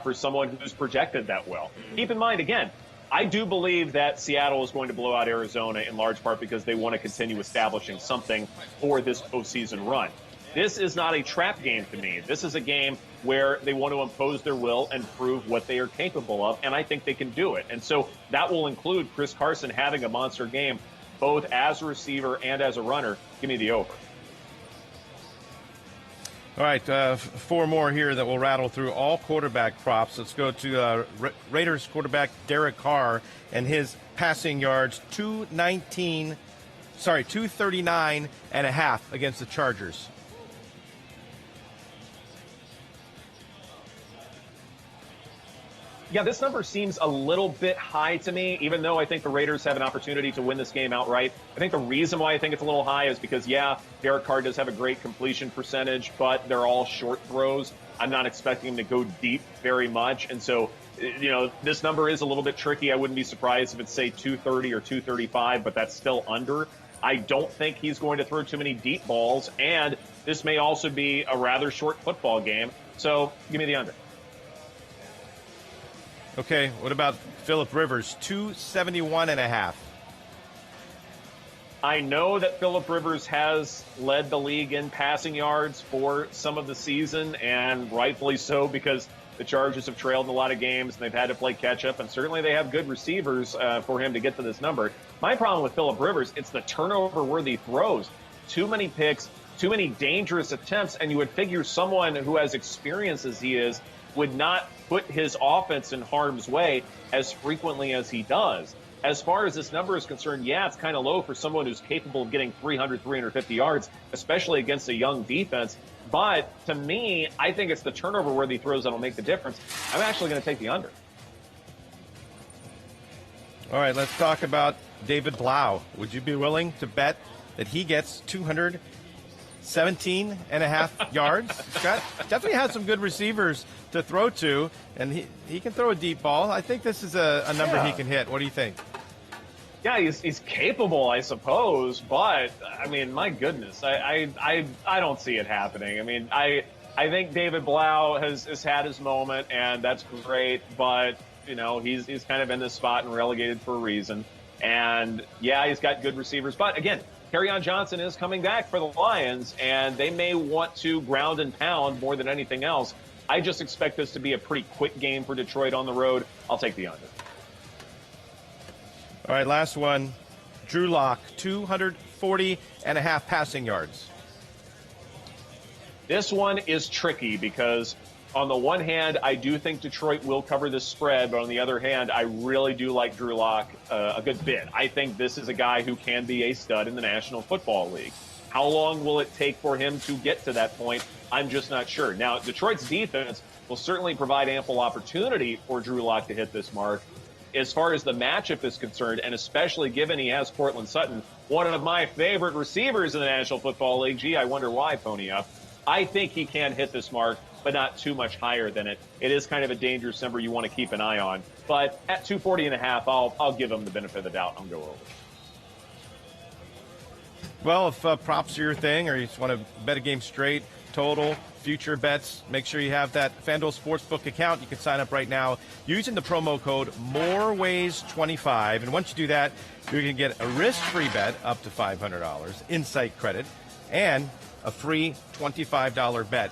for someone who's projected that well. Keep in mind, again, I do believe that Seattle is going to blow out Arizona in large part because they want to continue establishing something for this postseason run. This is not a trap game to me. This is a game where they want to impose their will and prove what they are capable of, and I think they can do it. And so that will include Chris Carson having a monster game, both as a receiver and as a runner. Give me the over. All right, 4 more here that will rattle through all quarterback props. Let's go to Raiders quarterback Derek Carr and his passing yards, 239.5 against the Chargers. Yeah, this number seems a little bit high to me, even though I think the Raiders have an opportunity to win this game outright. I think the reason why I think it's a little high is because, yeah, Derek Carr does have a great completion percentage, but they're all short throws. I'm not expecting him to go deep very much. And so, this number is a little bit tricky. I wouldn't be surprised if it's, say, 230 or 235, but that's still under. I don't think he's going to throw too many deep balls, and this may also be a rather short football game. So give me the under. Okay, what about Phillip Rivers, 271.5? I know that Phillip Rivers has led the league in passing yards for some of the season, and rightfully so, because the Chargers have trailed in a lot of games, and they've had to play catch-up, and certainly they have good receivers for him to get to this number. My problem with Phillip Rivers, it's the turnover-worthy throws. Too many picks, too many dangerous attempts, and you would figure someone who has experience as he is would not put his offense in harm's way as frequently as he does. As far as this number is concerned, yeah, it's kind of low for someone who's capable of getting 300, 350 yards, especially against a young defense. But to me, I think it's the turnover-worthy throws that'll make the difference. I'm actually going to take the under. All right, let's talk about David Blau. Would you be willing to bet that he gets 217.5 yards? Scott definitely has some good receivers to throw to, and he can throw a deep ball. I think this is a number he can hit. What do you think? Yeah, he's capable, I suppose, but I mean, my goodness, I don't see it happening. I mean, I think David Blau has had his moment, and that's great, but he's kind of in this spot and relegated for a reason. And yeah, he's got good receivers, but again, Kerryon Johnson is coming back for the Lions, and they may want to ground and pound more than anything else. I just expect this to be a pretty quick game for Detroit on the road. I'll take the under. All right, last one. Drew Lock, 240.5 passing yards. This one is tricky because on the one hand, I do think Detroit will cover this spread, but on the other hand, I really do like Drew Lock a good bit. I think this is a guy who can be a stud in the National Football League. How long will it take for him to get to that point? I'm just not sure. Now, Detroit's defense will certainly provide ample opportunity for Drew Lock to hit this mark. As far as the matchup is concerned, and especially given he has Cortland Sutton, one of my favorite receivers in the National Football League. Gee, I wonder why, Pony Up. I think he can hit this mark, but not too much higher than it. It is kind of a dangerous number you want to keep an eye on. But at 240.5, I'll give him the benefit of the doubt and go over. Well, if props are your thing, or you just want to bet a game straight, total, future bets, make sure you have that FanDuel Sportsbook account. You can sign up right now using the promo code MOREWAYS25. And once you do that, you can get a risk-free bet up to $500, insight credit, and a free $25 bet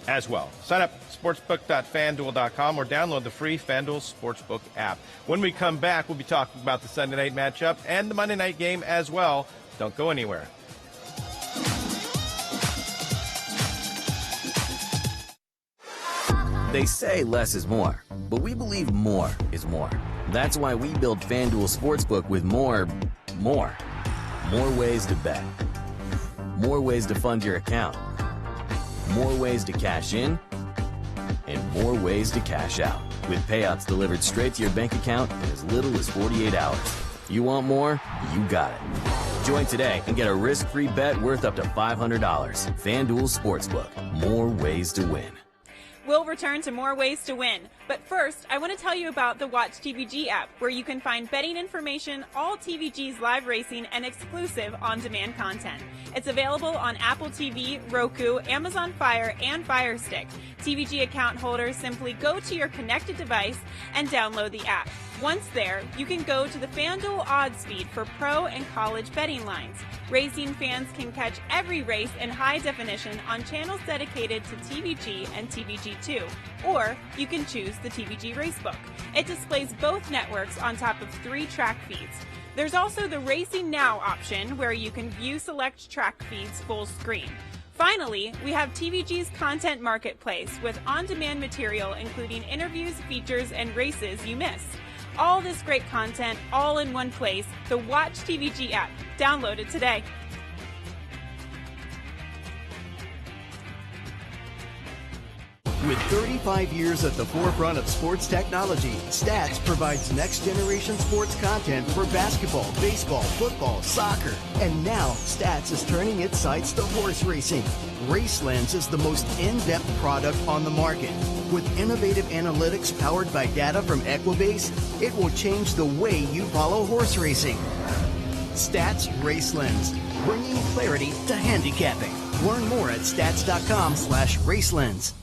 as well. Sign up sportsbook.fanduel.com or download the free FanDuel Sportsbook app. When we come back, we'll be talking about the Sunday night matchup and the Monday night game as well. Don't go anywhere. They say less is more, but we believe more is more. That's why we build FanDuel Sportsbook with more ways to bet, more ways to fund your account, more ways to cash in, and more ways to cash out, with payouts delivered straight to your bank account in as little as 48 hours. You want more? You got it. Join today and get a risk-free bet worth up to $500. FanDuel Sportsbook. More ways to win. We'll return to more ways to win. But first, I want to tell you about the Watch TVG app, where you can find betting information, all TVG's live racing, and exclusive on-demand content. It's available on Apple TV, Roku, Amazon Fire, and Fire Stick. TVG account holders simply go to your connected device and download the app. Once there, you can go to the FanDuel odds feed for pro and college betting lines. Racing fans can catch every race in high definition on channels dedicated to TVG and TVG2, or you can choose the TVG Racebook. It displays both networks on top of 3 track feeds. There's also the Racing Now option, where you can view select track feeds full screen. Finally, we have TVG's Content Marketplace with on-demand material including interviews, features, and races you missed. All this great content, all in one place, the Watch TVG app. Download it today. With 35 years at the forefront of sports technology, Stats provides next-generation sports content for basketball, baseball, football, soccer. And now, Stats is turning its sights to horse racing. RaceLens is the most in-depth product on the market. With innovative analytics powered by data from Equibase, it will change the way you follow horse racing. Stats RaceLens, bringing clarity to handicapping. Learn more at stats.com/RaceLens.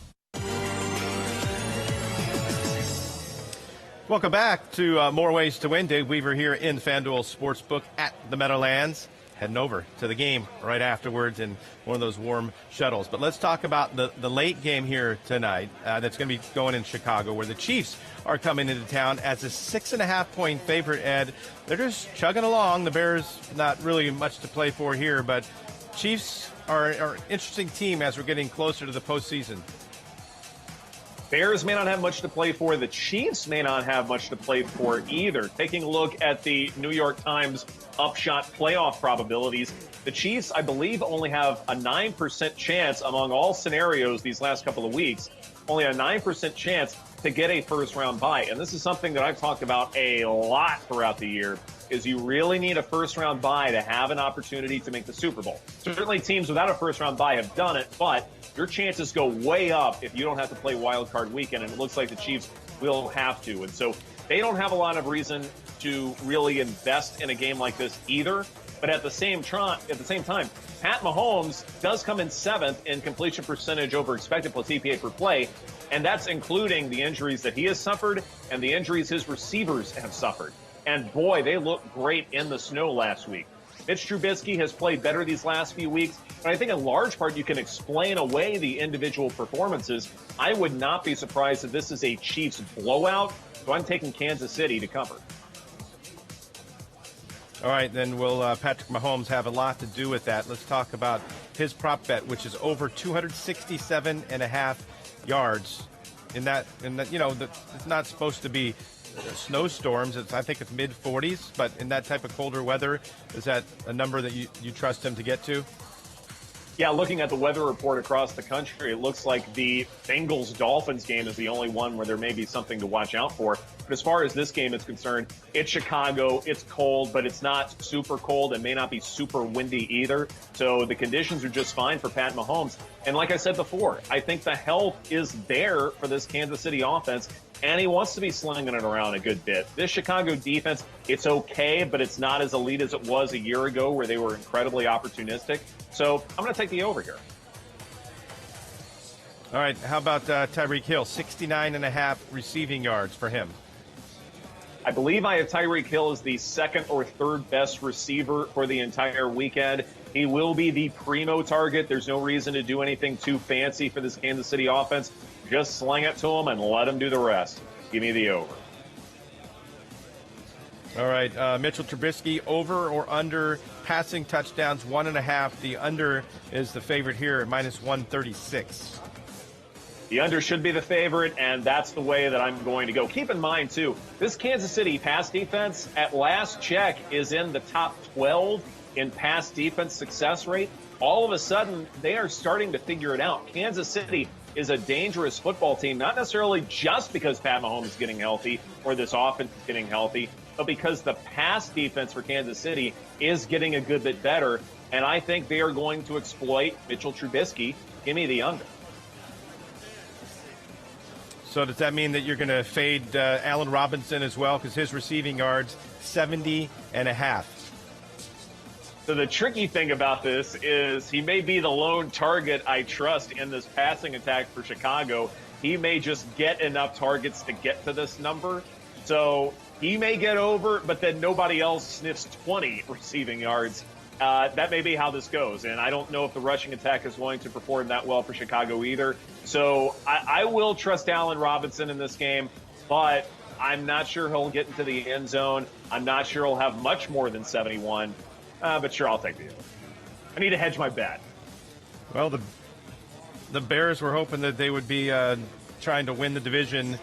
Welcome back to More Ways to Win. Dave Weaver here in FanDuel Sportsbook at the Meadowlands. Heading over to the game right afterwards in one of those warm shuttles. But let's talk about the late game here tonight that's going to be going in Chicago, where the Chiefs are coming into town as a 6.5-point favorite. Ed, they're just chugging along. The Bears, not really much to play for here, but Chiefs are an interesting team as we're getting closer to the postseason. Bears may not have much to play for. The Chiefs may not have much to play for either. Taking a look at the New York Times upshot playoff probabilities, the Chiefs, I believe, only have a 9% chance among all scenarios these last couple of weeks, only a 9% chance to get a first-round bye. And this is something that I've talked about a lot throughout the year, is you really need a first-round bye to have an opportunity to make the Super Bowl. Certainly teams without a first-round bye have done it, but your chances go way up if you don't have to play wild card weekend, and it looks like the Chiefs will have to. And so they don't have a lot of reason to really invest in a game like this either. But at the same time, Pat Mahomes does come in 7th in completion percentage over expected plus EPA per play, and that's including the injuries that he has suffered and the injuries his receivers have suffered. And boy, they looked great in the snow last week. Mitch Trubisky has played better these last few weeks, but I think in large part you can explain away the individual performances. I would not be surprised if this is a Chiefs blowout, so I'm taking Kansas City to cover. All right, then will Patrick Mahomes have a lot to do with that? Let's talk about his prop bet, which is over 267.5 yards. In that, you know, it's not supposed to be snowstorms. I think it's mid-40s, but in that type of colder weather, is that a number that you trust him to get to? Yeah, looking at the weather report across the country, it looks like the Bengals-Dolphins game is the only one where there may be something to watch out for. But as far as this game is concerned, it's Chicago, it's cold, but it's not super cold and may not be super windy either. So the conditions are just fine for Pat Mahomes. And like I said before, I think the health is there for this Kansas City offense, and he wants to be slinging it around a good bit. This Chicago defense, it's okay, but it's not as elite as it was a year ago where they were incredibly opportunistic. So I'm going to take the over here. All right, how about Tyreek Hill? 69.5 receiving yards for him. I believe I have Tyreek Hill as the second or third best receiver for the entire weekend. He will be the primo target. There's no reason to do anything too fancy for this Kansas City offense. Just sling it to him and let him do the rest. Give me the over. All right, Mitchell Trubisky, over or under passing touchdowns, 1.5. The under is the favorite here at -136. The under should be the favorite, and that's the way that I'm going to go. Keep in mind, too, this Kansas City pass defense, at last check, is in the top 12 in pass defense success rate. All of a sudden, they are starting to figure it out. Kansas City is a dangerous football team, not necessarily just because Pat Mahomes is getting healthy or this offense is getting healthy, but because the pass defense for Kansas City is getting a good bit better, and I think they are going to exploit Mitchell Trubisky. Give me the under. So does that mean that you're going to fade Allen Robinson as well? Because his receiving yards, 70.5. So the tricky thing about this is he may be the lone target I trust in this passing attack for Chicago. He may just get enough targets to get to this number. So he may get over, but then nobody else sniffs 20 receiving yards. That may be how this goes. And I don't know if the rushing attack is going to perform that well for Chicago either. So I will trust Allen Robinson in this game, but I'm not sure he'll get into the end zone. I'm not sure he'll have much more than 71. But sure, I'll take the over. I need to hedge my bet. Well, the Bears were hoping that they would be trying to win the division,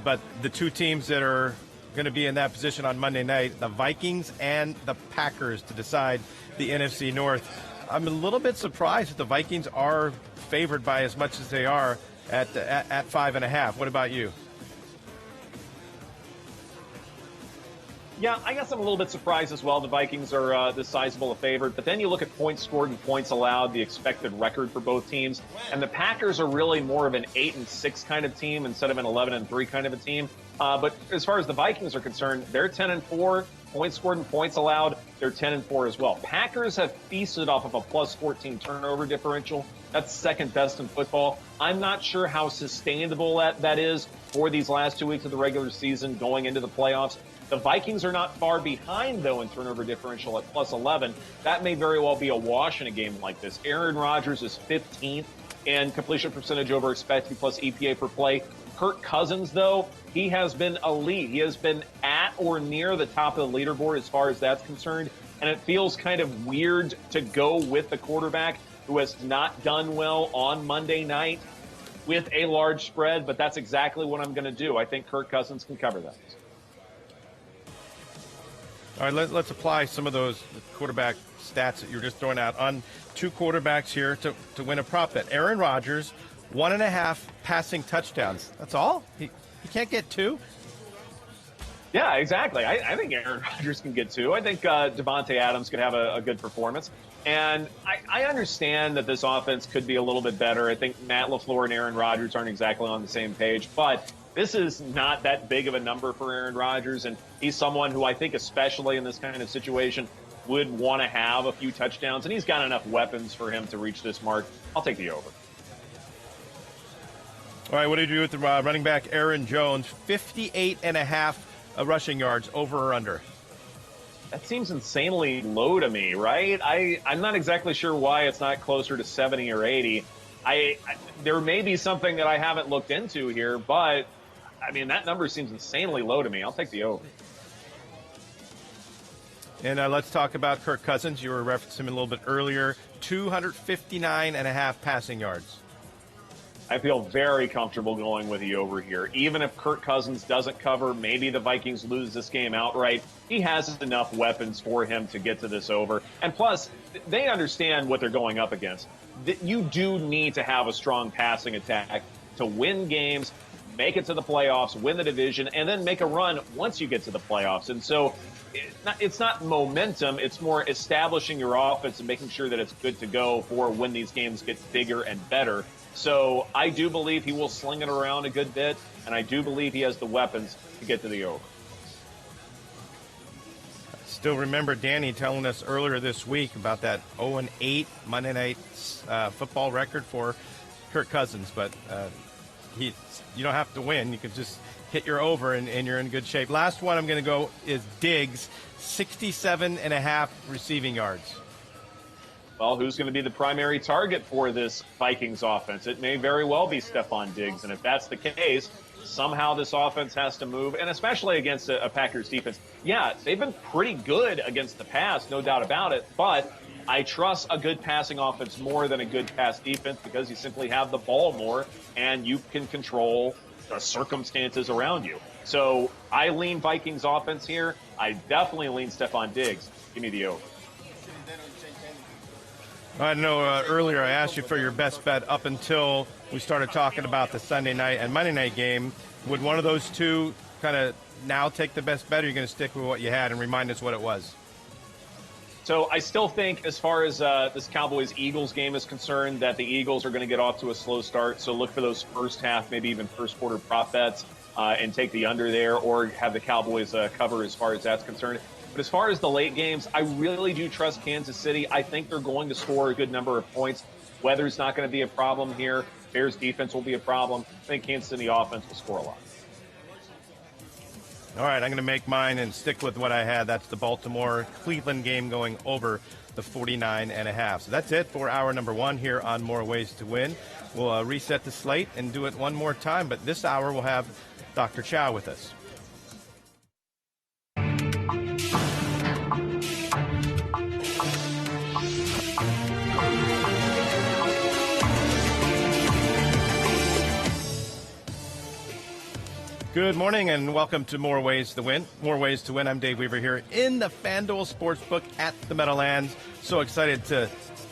but the two teams that are going to be in that position on Monday night, the Vikings and the Packers, to decide the NFC North. I'm a little bit surprised that the Vikings are favored by as much as they are at 5.5. What about you? Yeah, I guess I'm a little bit surprised as well. The Vikings are this sizable a favorite. But then you look at points scored and points allowed, the expected record for both teams. And the Packers are really more of an 8-6 kind of team instead of an 11-3 kind of a team. But as far as the Vikings are concerned, they're 10-4. Points scored and points allowed, they're 10-4 as well. Packers have feasted off of a plus 14 turnover differential. That's second best in football. I'm not sure how sustainable that is for these last 2 weeks of the regular season going into the playoffs. The Vikings are not far behind, though, in turnover differential at plus 11. That may very well be a wash in a game like this. Aaron Rodgers is 15th in completion percentage over expected plus EPA per play. Kirk Cousins, though, he has been elite. He has been at or near the top of the leaderboard as far as that's concerned. And it feels kind of weird to go with the quarterback who has not done well on Monday night with a large spread, but that's exactly what I'm going to do. I think Kirk Cousins can cover that. All right, let's apply some of those quarterback stats that you're just throwing out on two quarterbacks here to win a prop bet. Aaron Rodgers, 1.5 passing touchdowns. That's all? He can't get 2? Yeah, exactly. I think Aaron Rodgers can get 2. I think Devontae Adams could have a good performance. And I understand that this offense could be a little bit better. I think Matt LaFleur and Aaron Rodgers aren't exactly on the same page. But this is not that big of a number for Aaron Rodgers. And he's someone who I think, especially in this kind of situation, would want to have a few touchdowns. And he's got enough weapons for him to reach this mark. I'll take the over. All right, what do you do with the running back Aaron Jones? 58.5 rushing yards, over or under? That seems insanely low to me, right? I'm not exactly sure why it's not closer to 70 or 80. There may be something that I haven't looked into here, but, I mean, that number seems insanely low to me. I'll take the over. And let's talk about Kirk Cousins. You were referencing him a little bit earlier. 259.5 passing yards. I feel very comfortable going with the over here. Even if Kirk Cousins doesn't cover, maybe the Vikings lose this game outright, he has enough weapons for him to get to this over. And plus, they understand what they're going up against. You do need to have a strong passing attack to win games, make it to the playoffs, win the division, and then make a run once you get to the playoffs. And so it's not momentum. It's more establishing your offense and making sure that it's good to go for when these games get bigger and better. So I do believe he will sling it around a good bit, and I do believe he has the weapons to get to the over. Still remember Danny telling us earlier this week about that 0-8 Monday Night Football record for Kirk Cousins, but you don't have to win. You can just hit your over, and you're in good shape. Last one I'm going to go is Diggs, 67.5 receiving yards. Well, who's going to be the primary target for this Vikings offense? It may very well be Stephon Diggs. And if that's the case, somehow this offense has to move, and especially against a Packers defense. Yeah, they've been pretty good against the pass, no doubt about it. But I trust a good passing offense more than a good pass defense because you simply have the ball more and you can control the circumstances around you. So I lean Vikings offense here. I definitely lean Stephon Diggs. Give me the over. I know earlier I asked you for your best bet up until we started talking about the Sunday night and Monday night game. Would one of those two kind of now take the best bet, or are you going to stick with what you had and remind us what it was? So I still think as far as this Cowboys-Eagles game is concerned that the Eagles are going to get off to a slow start. So look for those first half, maybe even first quarter prop bets and take the under there, or have the Cowboys cover as far as that's concerned. But as far as the late games, I really do trust Kansas City. I think they're going to score a good number of points. Weather's not going to be a problem here. Bears defense will be a problem. I think Kansas City offense will score a lot. All right, I'm going to make mine and stick with what I had. That's the Baltimore-Cleveland game going over the 49.5. So that's it for hour number one here on More Ways to Win. We'll reset the slate and do it one more time, but this hour we'll have Dr. Chow with us. Good morning and welcome to More Ways to Win. More Ways to Win. I'm Dave Weaver here in the FanDuel Sportsbook at the Meadowlands. So excited to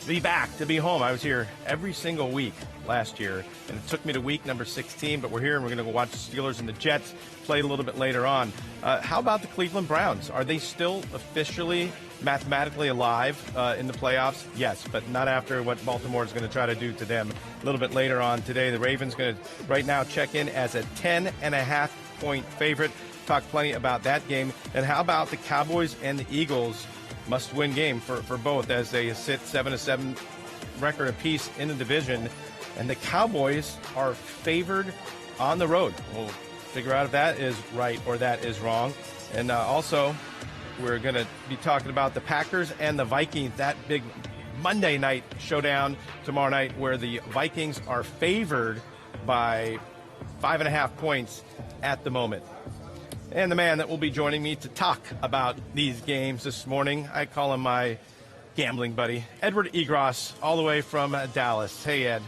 be back, to be home. I was here every single week last year, and it took me to week number 16, but we're here, and we're going to go watch the Steelers and the Jets play a little bit later on. How about the Cleveland Browns? Are they still officially, mathematically alive in the playoffs? Yes, but not after what Baltimore is going to try to do to them a little bit later on today. The Ravens going to right now check in as a 10.5-point favorite. Talk plenty about that game. And how about the Cowboys and the Eagles? Must-win game for both as they sit 7-7 record apiece in the division. And the Cowboys are favored on the road. We'll figure out if that is right or that is wrong. And also, we're going to be talking about the Packers and the Vikings, that big Monday night showdown tomorrow night where the Vikings are favored by 5.5 points at the moment. And the man that will be joining me to talk about these games this morning, I call him my gambling buddy, Edward Egros, all the way from Dallas. Hey, Ed.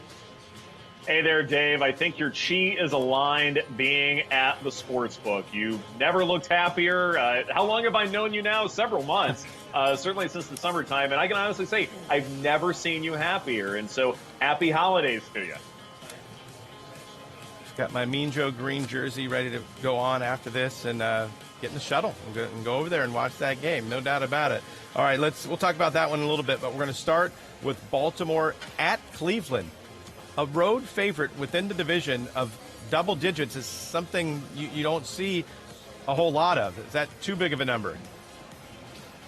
Hey there, Dave. I think your chi is aligned being at the sports book. You've never looked happier. How long have I known you now? Several months, certainly since the summertime. And I can honestly say I've never seen you happier. And so happy holidays to you. Got my Mean Joe Green jersey ready to go on after this and get in the shuttle and go over there and watch that game. No doubt about it. All right, we'll talk about that one in a little bit, but we're going to start with Baltimore at Cleveland. A road favorite within the division of double digits is something you don't see a whole lot of. Is that too big of a number?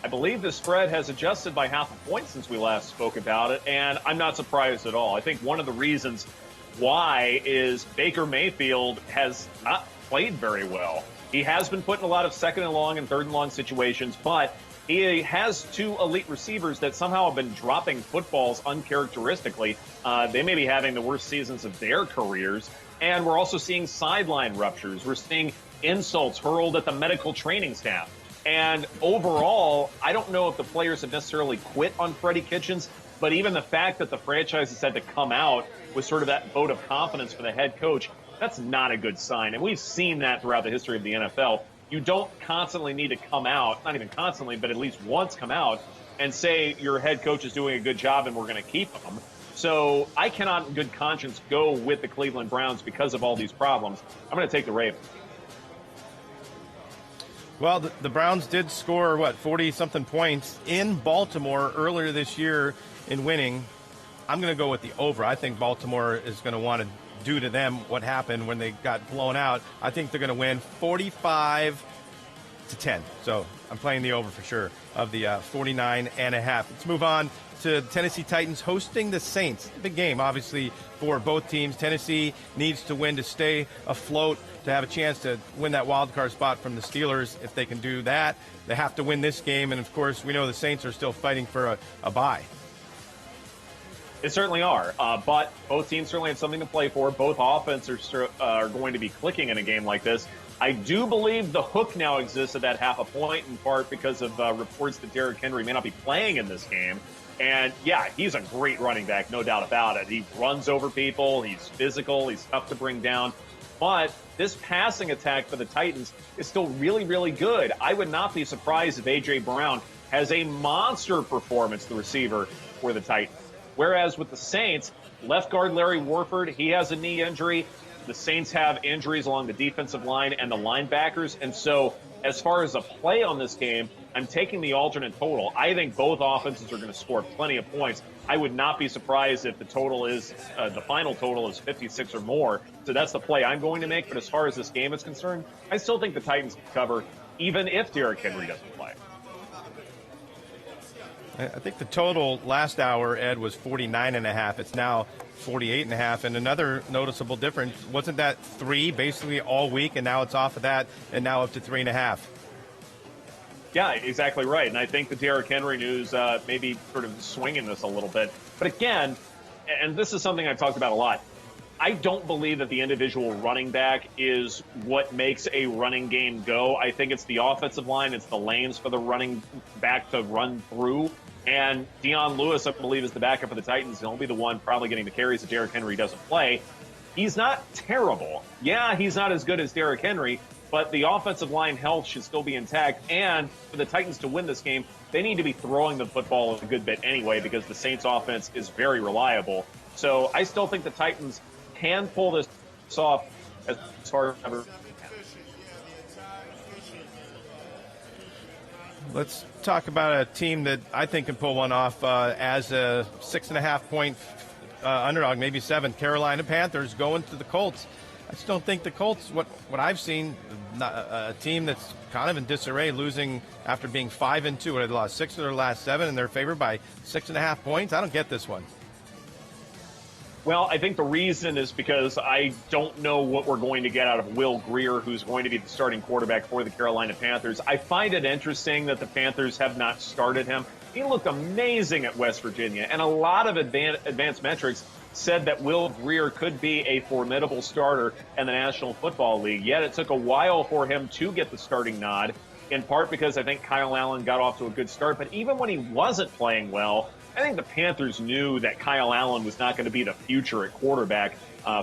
I believe the spread has adjusted by 0.5 point since we last spoke about it, and I'm not surprised at all. I think one of the reasons why is Baker Mayfield has not played very well. He has been put in a lot of second and long and third and long situations, but he has two elite receivers that somehow have been dropping footballs uncharacteristically. They may be having the worst seasons of their careers, and we're also seeing sideline ruptures. We're seeing insults hurled at the medical training staff. And overall, I don't know if the players have necessarily quit on Freddie Kitchens, but even the fact that the franchise has had to come out with sort of that vote of confidence for the head coach, that's not a good sign. And we've seen that throughout the history of the NFL. You don't constantly need to come out, not even constantly, but at least once come out and say your head coach is doing a good job and we're going to keep him. So I cannot in good conscience go with the Cleveland Browns because of all these problems. I'm going to take the Ravens. Well, the Browns did score, 40-something points in Baltimore earlier this year in winning. I'm going to go with the over. I think Baltimore is going to want to do to them what happened when they got blown out. I think they're going to win 45-10. So I'm playing the over for sure of the 49.5. Let's move on to Tennessee Titans hosting the Saints. Big game, obviously, for both teams. Tennessee needs to win to stay afloat, to have a chance to win that wild card spot from the Steelers. If they can do that, they have to win this game. And, of course, we know the Saints are still fighting for a bye. They certainly are, but both teams certainly have something to play for. Both offenses are going to be clicking in a game like this. I do believe the hook now exists at that 0.5 point, in part because of reports that Derrick Henry may not be playing in this game. And, yeah, he's a great running back, no doubt about it. He runs over people. He's physical. He's tough to bring down. But this passing attack for the Titans is still really, really good. I would not be surprised if A.J. Brown has a monster performance, the receiver for the Titans. Whereas with the Saints, left guard Larry Warford, he has a knee injury. The Saints have injuries along the defensive line and the linebackers. And so as far as a play on this game, I'm taking the alternate total. I think both offenses are going to score plenty of points. I would not be surprised if the total is the final total is 56 or more. So that's the play I'm going to make. But as far as this game is concerned, I still think the Titans can cover, even if Derrick Henry doesn't play. I think the total last hour, Ed, was 49.5. It's now 48.5. And another noticeable difference, wasn't that 3 basically all week, and now it's off of that, and now up to 3.5. Yeah, exactly right. And I think the Derrick Henry news may be sort of swinging this a little bit. But again, and this is something I've talked about a lot, I don't believe that the individual running back is what makes a running game go. I think it's the offensive line. It's the lanes for the running back to run through. And Deion Lewis, I believe, is the backup for the Titans. He'll be the one probably getting the carries if Derrick Henry doesn't play. He's not terrible. Yeah, he's not as good as Derrick Henry, but the offensive line health should still be intact. And for the Titans to win this game, they need to be throwing the football a good bit anyway, because the Saints offense is very reliable. So I still think the Titans can pull this off as far as ever. Let's talk about a team that I think can pull one off as a 6.5-point underdog, maybe 7. Carolina Panthers going to the Colts. I just don't think the Colts, what I've seen, a team that's kind of in disarray, losing after being 5-2. They lost 6 of their last 7, and they're favored by 6.5 points. I don't get this one. Well, I think the reason is because I don't know what we're going to get out of Will Grier, who's going to be the starting quarterback for the Carolina Panthers. I find it interesting that the Panthers have not started him. He looked amazing at West Virginia, and a lot of advanced metrics said that Will Grier could be a formidable starter in the National Football League. Yet it took a while for him to get the starting nod, in part because I think Kyle Allen got off to a good start. But even when he wasn't playing well, I think the Panthers knew that Kyle Allen was not going to be the future at quarterback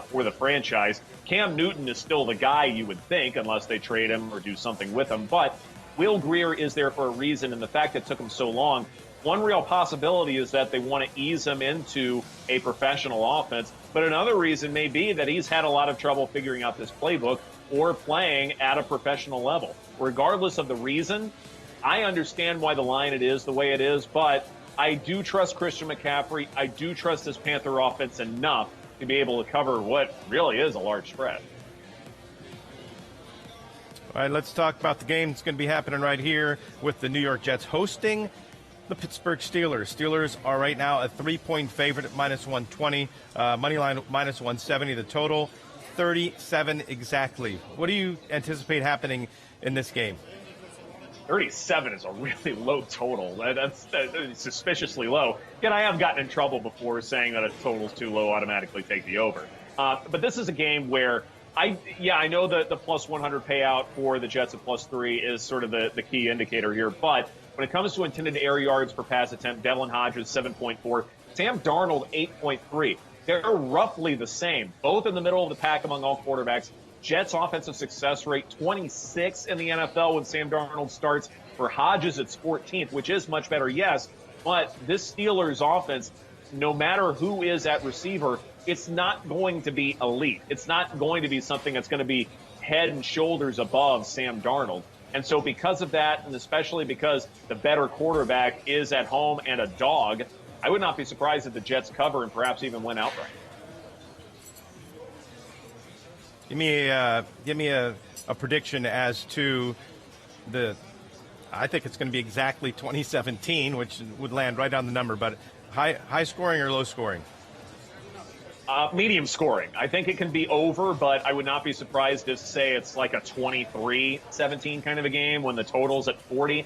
for the franchise. Cam Newton is still the guy, you would think, unless they trade him or do something with him. But Will Grier is there for a reason, and the fact it took him so long, one real possibility is that they want to ease him into a professional offense. But another reason may be that he's had a lot of trouble figuring out this playbook or playing at a professional level. Regardless of the reason, I understand why the line it is the way it is, but I do trust Christian McCaffrey. I do trust this Panther offense enough to be able to cover what really is a large spread. All right, let's talk about the game that's going to be happening right here with the New York Jets hosting the Pittsburgh Steelers. Steelers are right now a 3-point favorite at minus 120, money line minus 170. The total 37 exactly. What do you anticipate happening in this game? 37 is a really low total. That's suspiciously low. Again, I have gotten in trouble before saying that a total's too low, automatically take the over. But this is a game where I know that the plus 100 payout for the Jets at plus 3 is sort of the key indicator here. But when it comes to intended air yards per pass attempt, Devlin Hodges 7.4, Sam Darnold 8.3. They're roughly the same, both in the middle of the pack among all quarterbacks. Jets offensive success rate 26 in the NFL when Sam Darnold starts. For Hodges, it's 14th, which is much better, yes. But this Steelers offense, no matter who is at receiver, it's not going to be elite. It's not going to be something that's going to be head and shoulders above Sam Darnold. And so because of that, and especially because the better quarterback is at home and a dog, I would not be surprised if the Jets cover and perhaps even win outright. Give me a prediction as to I think it's going to be exactly 2017, which would land right on the number, but high scoring or low scoring? Medium scoring. I think it can be over, but I would not be surprised to say it's like a 23-17 kind of a game when the total's at 40.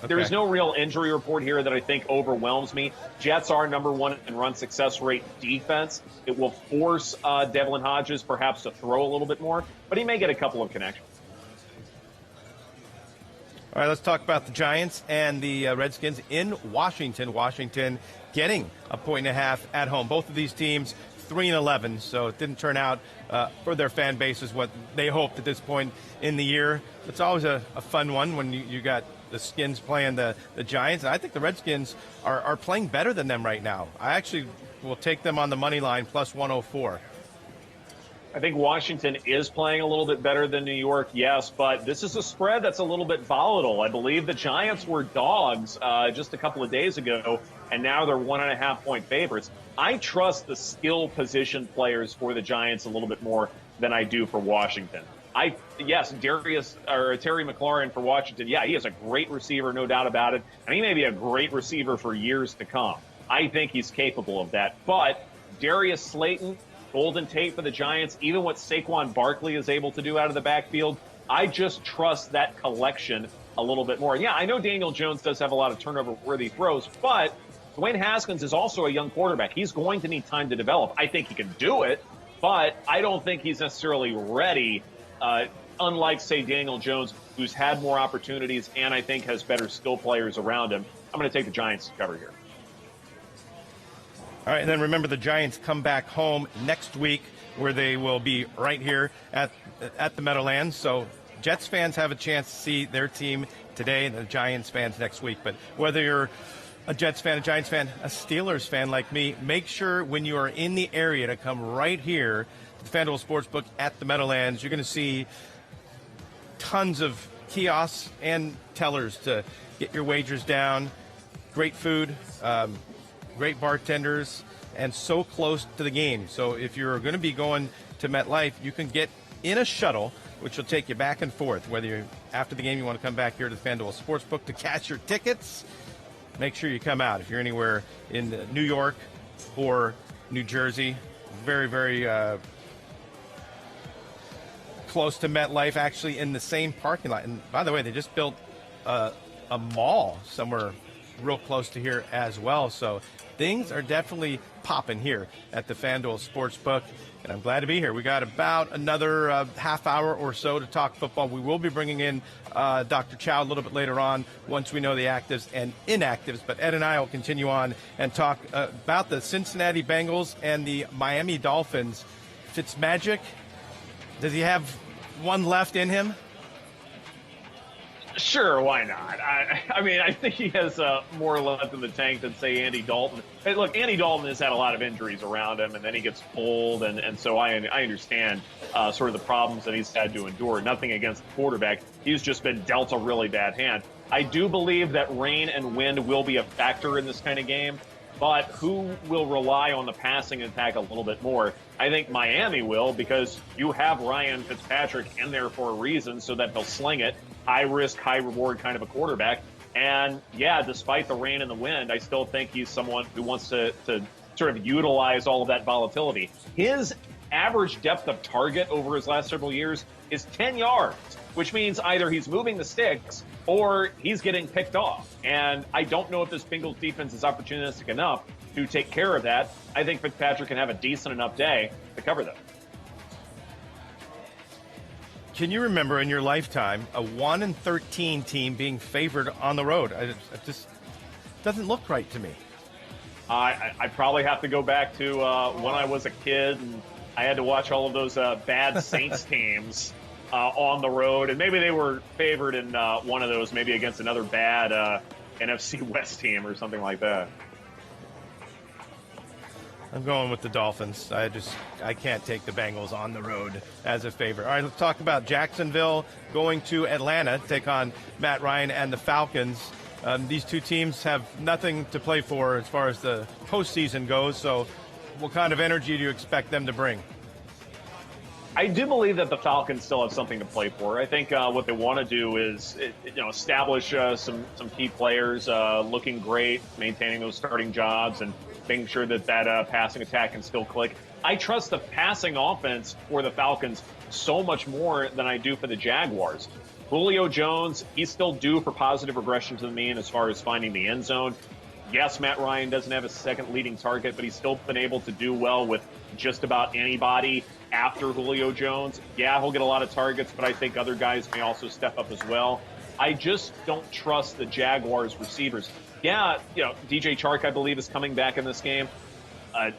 There is no real injury report here that I think overwhelms me. Jets are number 1 in run success rate defense. It will force Devlin Hodges perhaps to throw a little bit more, but he may get a couple of connections. All right, let's talk about the Giants and the Redskins in Washington. Washington getting a 1.5 at home. Both of these teams 3-11, so it didn't turn out for their fan bases what they hoped at this point in the year. It's always a fun one when you got the Skins playing the Giants. And I think the Redskins are playing better than them right now. I actually will take them on the money line plus 104. I think Washington is playing a little bit better than New York, yes, but this is a spread that's a little bit volatile. I believe the Giants were dogs just a couple of days ago, and now they're 1.5-point favorites. I trust the skill position players for the Giants a little bit more than I do for Washington. Terry McLaurin for Washington. Yeah, he is a great receiver, no doubt about it. And he may be a great receiver for years to come. I think he's capable of that. But Darius Slayton, Golden Tate for the Giants, even what Saquon Barkley is able to do out of the backfield, I just trust that collection a little bit more. And yeah, I know Daniel Jones does have a lot of turnover-worthy throws, but Dwayne Haskins is also a young quarterback. He's going to need time to develop. I think he can do it, but I don't think he's necessarily ready, unlike, say, Daniel Jones, who's had more opportunities and I think has better skill players around him. I'm going to take the Giants to cover here. All right, and then remember the Giants come back home next week where they will be right here at the Meadowlands. So Jets fans have a chance to see their team today, and the Giants fans next week. But whether you're a Jets fan, a Giants fan, a Steelers fan like me, make sure when you are in the area to come right here to the FanDuel Sportsbook at the Meadowlands. You're going to see tons of kiosks and tellers to get your wagers down. Great food, great bartenders, and so close to the game. So if you're going to be going to MetLife, you can get in a shuttle, which will take you back and forth. Whether you're after the game, you want to come back here to the FanDuel Sportsbook to cash your tickets, make sure you come out. If you're anywhere in New York or New Jersey, very, very close to MetLife, actually in the same parking lot. And by the way, they just built a mall somewhere real close to here as well. So things are definitely popping here at the FanDuel Sportsbook, and I'm glad to be here. We got about another half hour or so to talk football. We will be bringing in Dr. Chow a little bit later on once we know the actives and inactives, but Ed and I will continue on and talk about the Cincinnati Bengals and the Miami Dolphins. Fitzmagic, does he have one left in him? Sure, why not? I mean, I think he has more left in the tank than, say, Andy Dalton. Hey, look, Andy Dalton has had a lot of injuries around him, and then he gets pulled, and so I understand sort of the problems that he's had to endure. Nothing against the quarterback. He's just been dealt a really bad hand. I do believe that rain and wind will be a factor in this kind of game, but who will rely on the passing attack a little bit more? I think Miami will, because you have Ryan Fitzpatrick in there for a reason, so that they'll sling it. High risk, high reward kind of a quarterback. And yeah, despite the rain and the wind, I still think he's someone who wants to sort of utilize all of that volatility. His average depth of target over his last several years is 10 yards, which means either he's moving the sticks or he's getting picked off. And I don't know if this Bengals defense is opportunistic enough to take care of that. I think Fitzpatrick can have a decent enough day to cover them. Can you remember in your lifetime a 1-13 team being favored on the road? It just doesn't look right to me. I probably have to go back to when I was a kid and I had to watch all of those bad Saints teams on the road. And maybe they were favored in one of those, maybe against another bad NFC West team or something like that. I'm going with the Dolphins. I can't take the Bengals on the road as a favorite. All right, let's talk about Jacksonville going to Atlanta to take on Matt Ryan and the Falcons. These two teams have nothing to play for as far as the postseason goes, so what kind of energy do you expect them to bring? I do believe that the Falcons still have something to play for. I think what they want to do is establish some key players looking great, maintaining those starting jobs, and making sure that passing attack can still click. I trust the passing offense for the Falcons so much more than I do for the Jaguars. Julio Jones, he's still due for positive regression to the mean as far as finding the end zone. Yes, Matt Ryan doesn't have a second leading target, but he's still been able to do well with just about anybody after Julio Jones. Yeah, he'll get a lot of targets, but I think other guys may also step up as well. I just don't trust the Jaguars receivers. Yeah, DJ Chark, I believe, is coming back in this game.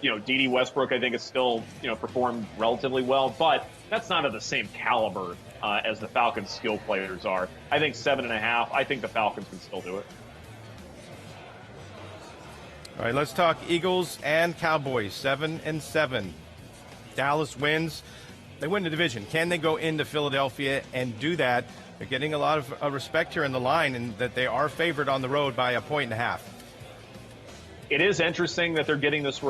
D.D. Westbrook, I think, is still, performed relatively well, but that's not of the same caliber as the Falcons' skill players are. I think 7.5. I think the Falcons can still do it. All right, let's talk Eagles and Cowboys. 7-7. Dallas wins. They win the division. Can they go into Philadelphia and do that? They're getting a lot of respect here in the line, and that they are favored on the road by 1.5. It is interesting that they're getting this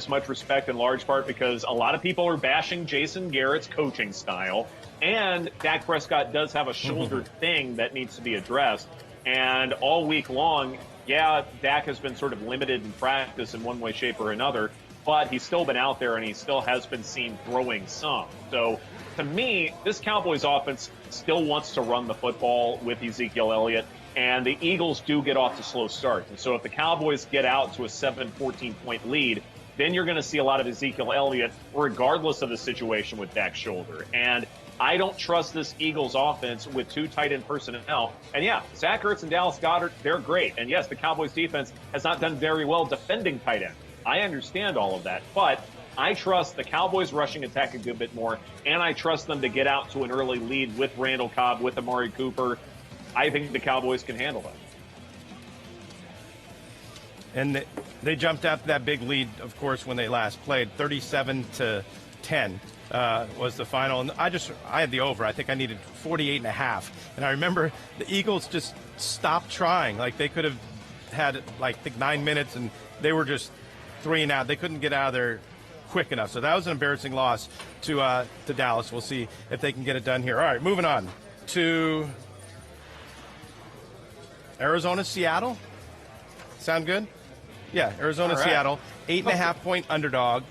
much respect in large part because a lot of people are bashing Jason Garrett's coaching style, and Dak Prescott does have a shoulder thing that needs to be addressed. And all week long, yeah, Dak has been sort of limited in practice in one way, shape, or another, but he's still been out there and he still has been seen throwing some. So to me, this Cowboys offense still wants to run the football with Ezekiel Elliott, and the Eagles do get off to slow starts. And so if the Cowboys get out to a 14-point lead, then you're going to see a lot of Ezekiel Elliott regardless of the situation with Dak's shoulder. And I don't trust this Eagles offense with two tight end personnel. And yeah, Zach Ertz and Dallas Goedert, they're great. And yes, the Cowboys defense has not done very well defending tight end. I understand all of that, but I trust the Cowboys rushing attack a good bit more, and I trust them to get out to an early lead with Randall Cobb, with Amari Cooper. I think the Cowboys can handle that. And they jumped out to that big lead, of course, when they last played. 37-10 was the final. And I had the over. I think I needed 48.5. And I remember the Eagles just stopped trying. Like, they could have had, like, I think 9 minutes, and they were just 3 and out. They couldn't get out of there quick enough. So that was an embarrassing loss to Dallas. We'll see if they can get it done here. All right, moving on to Arizona, Seattle. Sound good? Yeah, Arizona, right. Seattle, 8.5-point underdog.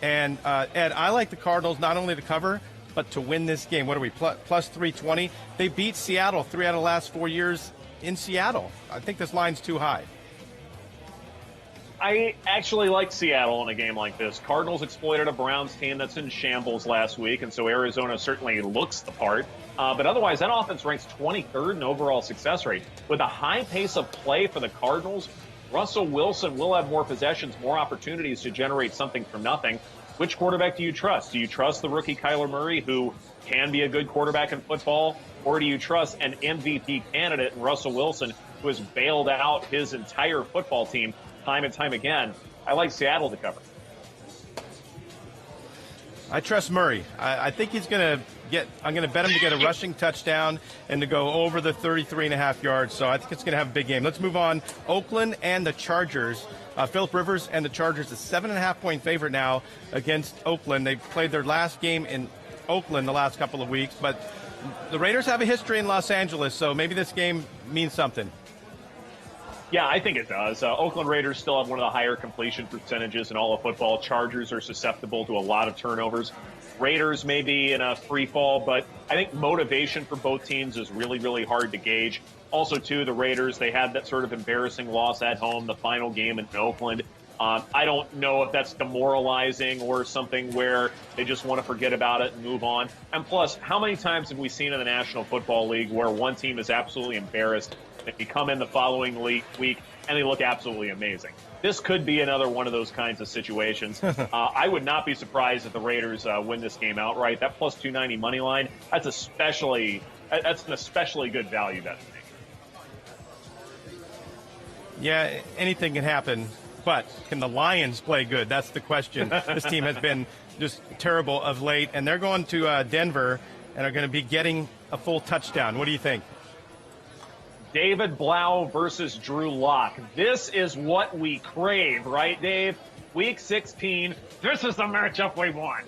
And, Ed, I like the Cardinals not only to cover, but to win this game. What are we, plus 320? They beat Seattle 3 out of the last 4 years in Seattle. I think this line's too high. I actually like Seattle in a game like this. Cardinals exploited a Browns team that's in shambles last week, and so Arizona certainly looks the part. But otherwise, that offense ranks 23rd in overall success rate. With a high pace of play for the Cardinals, Russell Wilson will have more possessions, more opportunities to generate something from nothing. Which quarterback do you trust? Do you trust the rookie Kyler Murray, who can be a good quarterback in football? Or do you trust an MVP candidate in Russell Wilson, who has bailed out his entire football team time and time again? I like Seattle to cover. I trust Murray. I think he's going to I'm going to bet him to get a rushing touchdown and to go over the 33.5 yards. So I think it's going to have a big game. Let's move on. Oakland and the Chargers. Phillip Rivers and the Chargers, a 7.5-point favorite now against Oakland. They played their last game in Oakland the last couple of weeks, but the Raiders have a history in Los Angeles, so maybe this game means something. Yeah, I think it does. Oakland Raiders still have one of the higher completion percentages in all of football. Chargers are susceptible to a lot of turnovers. Raiders may be in a free fall, but I think motivation for both teams is really, really hard to gauge. Also, too, the Raiders, they had that sort of embarrassing loss at home, the final game in Oakland. I don't know if that's demoralizing or something where they just want to forget about it and move on. And plus, how many times have we seen in the National Football League where one team is absolutely embarrassed and they come in the following week and they look absolutely amazing? This could be another one of those kinds of situations. I would not be surprised if the Raiders win this game outright. That plus 290 money line, that's an especially good value bet to me. Yeah, anything can happen, but can the Lions play good? That's the question. This team has been just terrible of late, and they're going to Denver and are going to be getting a full touchdown. What do you think? David Blau versus Drew Lock. This is what we crave, right, Dave? Week 16, this is the matchup we want.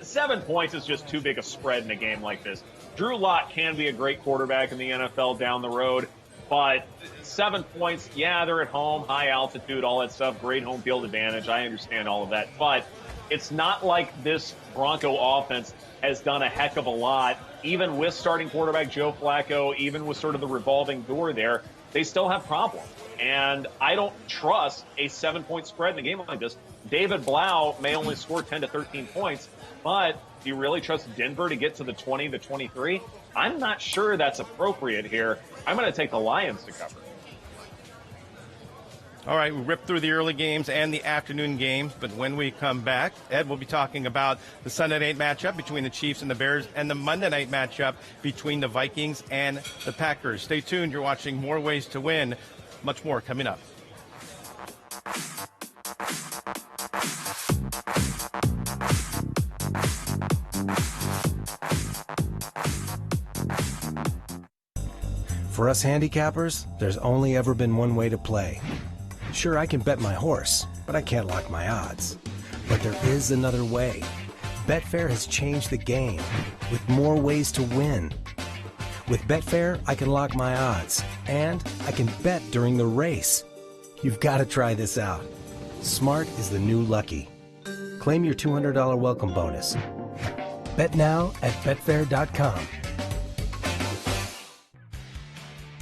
7 points is just too big a spread in a game like this. Drew Lock can be a great quarterback in the NFL down the road, but 7 points, yeah, they're at home, high altitude, all that stuff, great home field advantage. I understand all of that, but it's not like this Bronco offense has done a heck of a lot. Even with starting quarterback Joe Flacco, even with sort of the revolving door there, they still have problems. And I don't trust a 7-point spread in a game like this. David Blau may only score 10 to 13 points, but do you really trust Denver to get to the 20 to 23? I'm not sure that's appropriate here. I'm going to take the Lions to cover. All right, we ripped through the early games and the afternoon games, but when we come back, Ed will be talking about the Sunday night matchup between the Chiefs and the Bears and the Monday night matchup between the Vikings and the Packers. Stay tuned. You're watching More Ways to Win. Much more coming up. For us handicappers, there's only ever been one way to play. Sure, I can bet my horse, but I can't lock my odds. But there is another way. Betfair has changed the game with more ways to win. With Betfair, I can lock my odds, and I can bet during the race. You've got to try this out. Smart is the new lucky. Claim your $200 welcome bonus. Bet now at Betfair.com.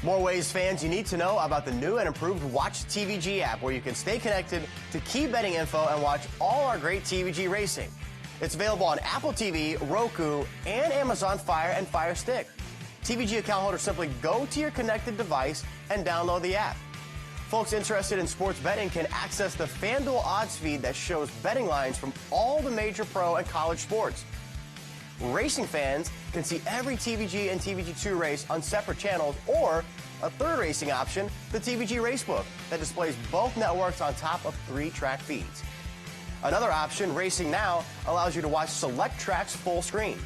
More Ways fans, you need to know about the new and improved Watch TVG app, where you can stay connected to key betting info and watch all our great TVG racing. It's available on Apple TV, Roku, and Amazon Fire and Fire Stick. TVG account holders simply go to your connected device and download the app. Folks interested in sports betting can access the FanDuel odds feed that shows betting lines from all the major pro and college sports. Racing fans can see every TVG and TVG2 race on separate channels, or a third racing option, the TVG Racebook, that displays both networks on top of 3 track feeds. Another option, Racing Now, allows you to watch select tracks full screen.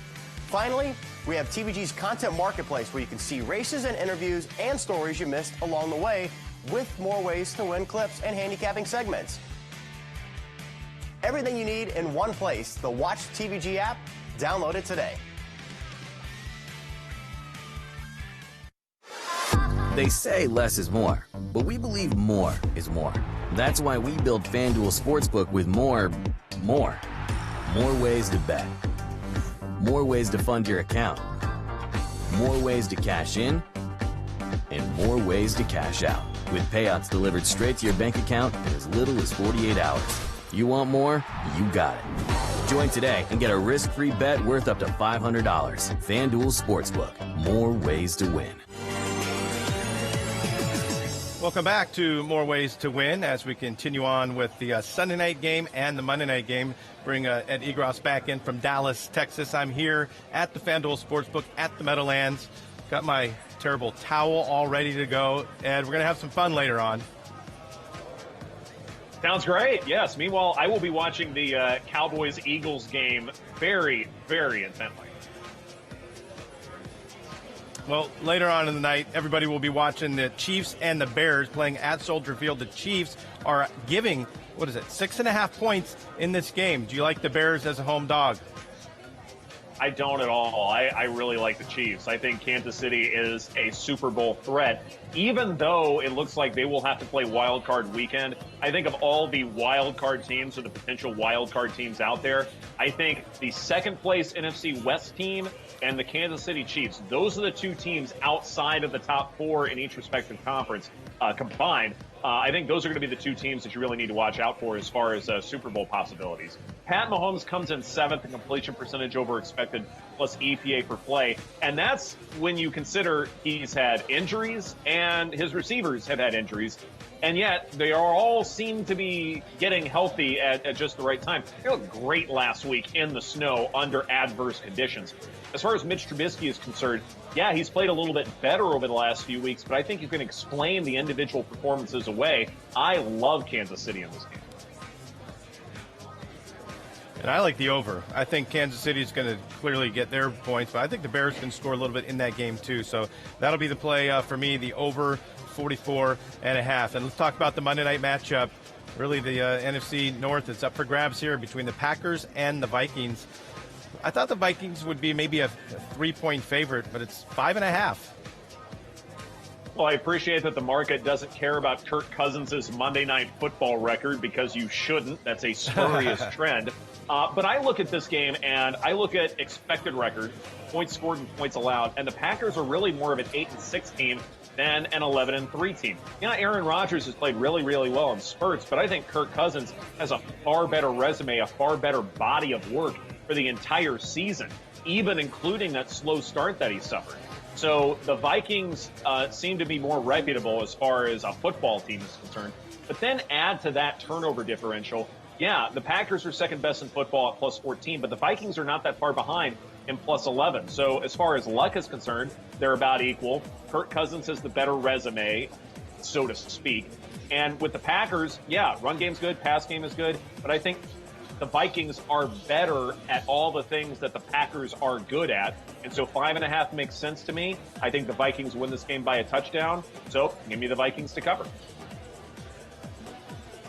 Finally, we have TVG's Content Marketplace, where you can see races and interviews and stories you missed along the way, with more ways to win clips and handicapping segments. Everything you need in one place, the Watch TVG app. Download it today. They say less is more, but we believe more is more. That's why we build FanDuel Sportsbook with more ways to bet, more ways to fund your account, more ways to cash in, and more ways to cash out, with payouts delivered straight to your bank account in as little as 48 hours. You want more? You got it. Join today and get a risk-free bet worth up to $500. FanDuel Sportsbook. More ways to win. Welcome back to More Ways to Win as we continue on with the Sunday night game and the Monday night game. Bring Ed Egros back in from Dallas, Texas. I'm here at the FanDuel Sportsbook at the Meadowlands. Got my terrible towel all ready to go. Ed, we're going to have some fun later on. Sounds great. Yes. Meanwhile, I will be watching the Cowboys-Eagles game very, very intently. Well, later on in the night, everybody will be watching the Chiefs and the Bears playing at Soldier Field. The Chiefs are giving, 6.5 points in this game. Do you like the Bears as a home dog? I don't at all. I really like the Chiefs. I think Kansas City is a Super Bowl threat. Even though it looks like they will have to play wild card weekend, I think of all the wild card teams or the potential wild card teams out there, I think the second place NFC West team and the Kansas City Chiefs, those are the two teams outside of the top 4 in each respective conference combined. I think those are going to be the two teams that you really need to watch out for as far as Super Bowl possibilities. Pat Mahomes comes in 7th in completion percentage over expected plus EPA per play. And that's when you consider he's had injuries and his receivers have had injuries. And yet they are all seem to be getting healthy at just the right time. They looked great last week in the snow under adverse conditions. As far as Mitch Trubisky is concerned, yeah, he's played a little bit better over the last few weeks, but I think you can explain the individual performances away. I love Kansas City in this game. And I like the over. I think Kansas City is going to clearly get their points, but I think the Bears can score a little bit in that game too. So that'll be the play for me, the over 44.5. And let's talk about the Monday night matchup. Really, the NFC North is up for grabs here between the Packers and the Vikings. I thought the Vikings would be maybe a 3-point favorite, but it's 5.5. Well, I appreciate that the market doesn't care about Kirk Cousins' Monday Night Football record, because you shouldn't. That's a spurious trend. But I look at this game and I look at expected record, points scored and points allowed, and the Packers are really more of an 8-6 team than an 11-3 team. Aaron Rodgers has played really, really well in spurts, but I think Kirk Cousins has a far better resume, a far better body of work for the entire season, even including that slow start that he suffered. So the Vikings seem to be more reputable as far as a football team is concerned. But then add to that turnover differential. Yeah, the Packers are second best in football at plus 14, but the Vikings are not that far behind in plus 11. So as far as luck is concerned, they're about equal. Kirk Cousins has the better resume, so to speak. And with the Packers, yeah, run game's good, pass game is good, but I think the Vikings are better at all the things that the Packers are good at. And so 5.5 makes sense to me. I think the Vikings win this game by a touchdown. So give me the Vikings to cover.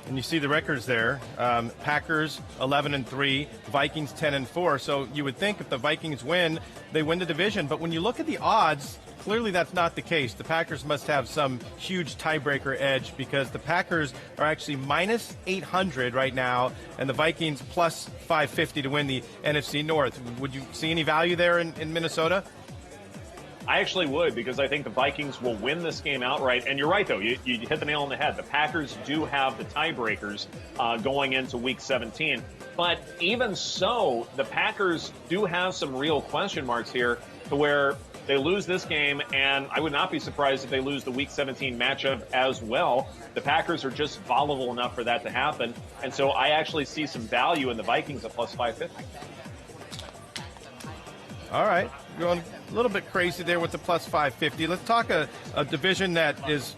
And you see the records there. Packers 11-3, Vikings 10-4. So you would think if the Vikings win, they win the division. But when you look at the odds, clearly that's not the case. The Packers must have some huge tiebreaker edge, because the Packers are actually minus 800 right now, and the Vikings plus 550 to win the NFC North. Would you see any value there in Minnesota? I actually would, because I think the Vikings will win this game outright. And you're right, though. You hit the nail on the head. The Packers do have the tiebreakers going into Week 17. But even so, the Packers do have some real question marks here, to where they lose this game, and I would not be surprised if they lose the Week 17 matchup as well. The Packers are just volatile enough for that to happen, and so I actually see some value in the Vikings at plus 550. All right, going a little bit crazy there with the plus 550. Let's talk a division that is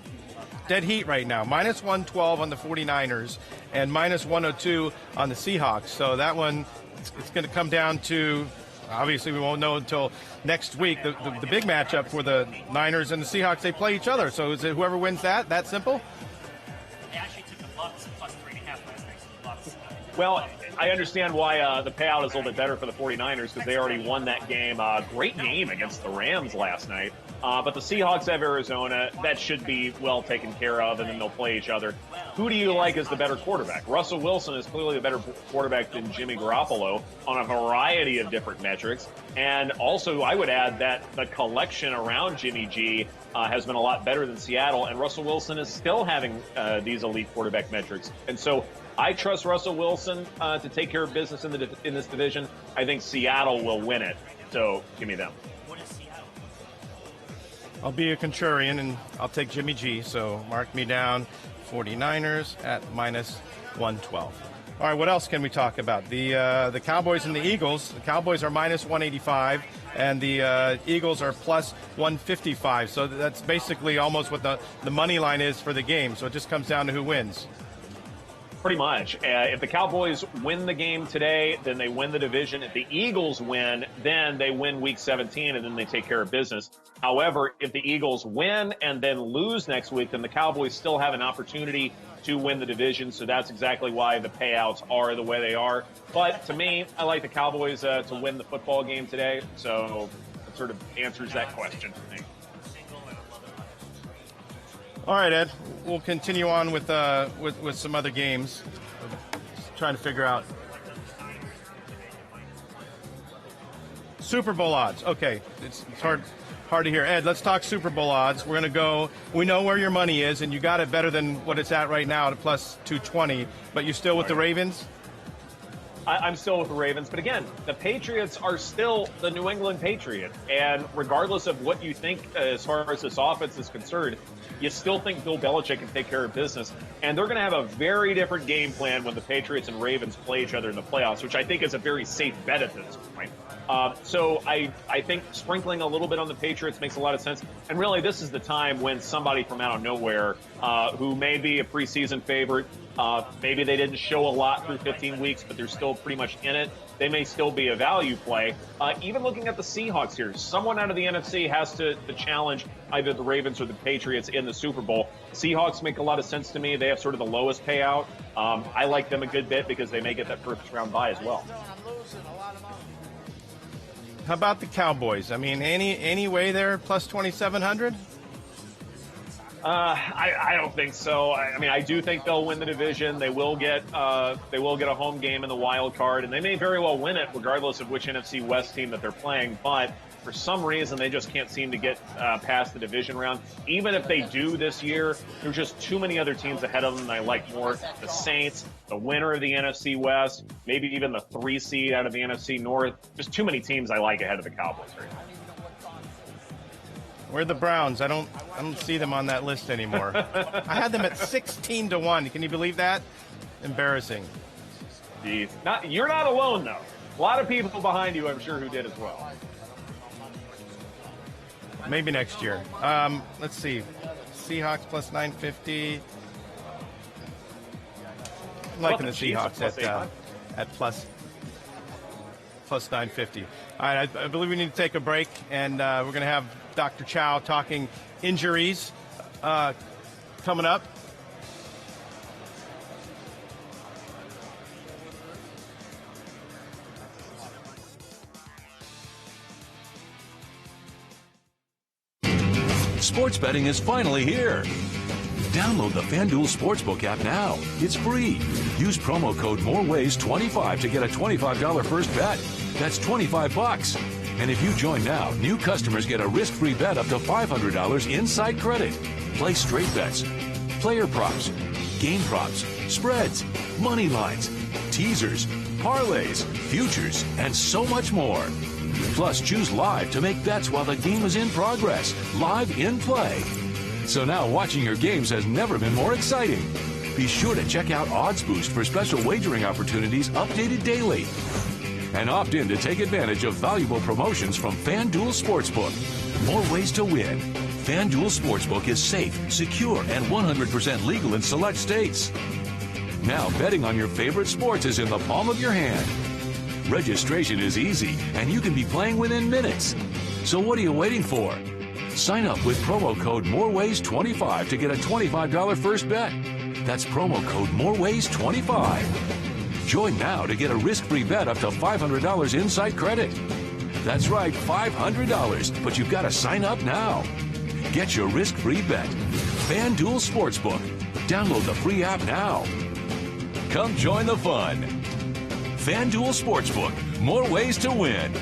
dead heat right now. Minus 112 on the 49ers and minus 102 on the Seahawks. So that one, it's going to come down to, obviously we won't know until next week, the big matchup for the Niners and the Seahawks. They play each other. So is it whoever wins that simple? They actually took the Bucs plus 3.5 last night. So the Bucs. Well, I understand why the payout is a little bit better for the 49ers because they already won that game. Great game against the Rams last night. But the Seahawks have Arizona. That should be well taken care of, and then they'll play each other. Who do you like as the better quarterback? Russell Wilson is clearly a better quarterback than Jimmy Garoppolo on a variety of different metrics. And also, I would add that the collection around Jimmy G has been a lot better than Seattle, and Russell Wilson is still having these elite quarterback metrics. And so I trust Russell Wilson to take care of business in this division. I think Seattle will win it, so give me them. What is Seattle? I'll be a contrarian, and I'll take Jimmy G, so mark me down. 49ers at minus 112. All right, what else can we talk about? The Cowboys and the Eagles. The Cowboys are minus 185, and the Eagles are plus 155. So that's basically almost what the money line is for the game. So it just comes down to who wins. Pretty much. If the Cowboys win the game today, then they win the division. If the Eagles win, then they win Week 17, and then they take care of business. However, if the Eagles win and then lose next week, then the Cowboys still have an opportunity to win the division. So that's exactly why the payouts are the way they are. But to me, I like the Cowboys to win the football game today. So it sort of answers that question for me. All right, Ed. We'll continue on with some other games. Just trying to figure out Super Bowl odds. Okay, it's hard to hear. Ed, let's talk Super Bowl odds. We're going to go. We know where your money is, and you got it better than what it's at right now at plus 220. But you're still with the Ravens? I'm still with the Ravens. But again, the Patriots are still the New England Patriots. And regardless of what you think as far as this offense is concerned, you still think Bill Belichick can take care of business. And they're going to have a very different game plan when the Patriots and Ravens play each other in the playoffs, which I think is a very safe bet at this point. So I think sprinkling a little bit on the Patriots makes a lot of sense. And really, this is the time when somebody from out of nowhere, who may be a preseason favorite, maybe they didn't show a lot through 15 weeks, but they're still pretty much in it. They may still be a value play. Even looking at the Seahawks here, someone out of the NFC has to challenge either the Ravens or the Patriots in the Super Bowl. Seahawks make a lot of sense to me. They have sort of the lowest payout. I like them a good bit because they may get that first round bye as well. How about the Cowboys? I mean, any way they're plus 2,700? I don't think so. I mean, I do think they'll win the division. They will get a home game in the wild card, and they may very well win it regardless of which NFC West team that they're playing. But for some reason, they just can't seem to get past the division round. Even if they do this year, there's just too many other teams ahead of them that I like more. The Saints, the winner of the NFC West, maybe even the 3 seed out of the NFC North. Just too many teams I like ahead of the Cowboys right now. Where are the Browns? I don't see them on that list anymore. I had them at 16-1. Can you believe that? Embarrassing. Jeez. You're not alone, though. A lot of people behind you, I'm sure, who did as well. Maybe next year. Let's see. Seahawks plus 950. I'm liking the Seahawks at plus 950. All right, I believe we need to take a break, and we're going to have Dr. Chow talking injuries coming up. Sports betting is finally here. Download the FanDuel Sportsbook app now. It's free. Use promo code MOREWAYS25 to get a $25 first bet. That's $25. And if you join now, new customers get a risk-free bet up to $500 inside credit. Play straight bets, player props, game props, spreads, money lines, teasers, parlays, futures, and so much more. Plus, choose live to make bets while the game is in progress, live in play. So now watching your games has never been more exciting. Be sure to check out Odds Boost for special wagering opportunities updated daily. And opt in to take advantage of valuable promotions from FanDuel Sportsbook. More ways to win. FanDuel Sportsbook is safe, secure, and 100% legal in select states. Now betting on your favorite sports is in the palm of your hand. Registration is easy, and you can be playing within minutes. So what are you waiting for? Sign up with promo code MOREWAYS25 to get a $25 first bet. That's promo code MOREWAYS25. Join now to get a risk-free bet up to $500 in-site credit. That's right, $500, but you've got to sign up now. Get your risk-free bet. FanDuel Sportsbook. Download the free app now. Come join the fun. FanDuel Sportsbook. More ways to win.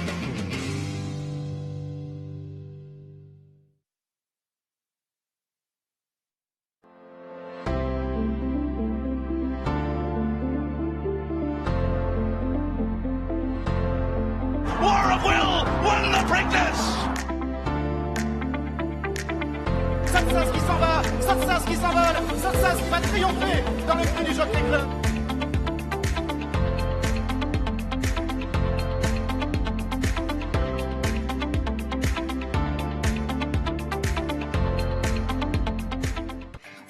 War of Will won the Preakness! Satsas qui s'en va, Satsas qui s'envole, Satsas qui va triompher dans le prix du Jockey Club.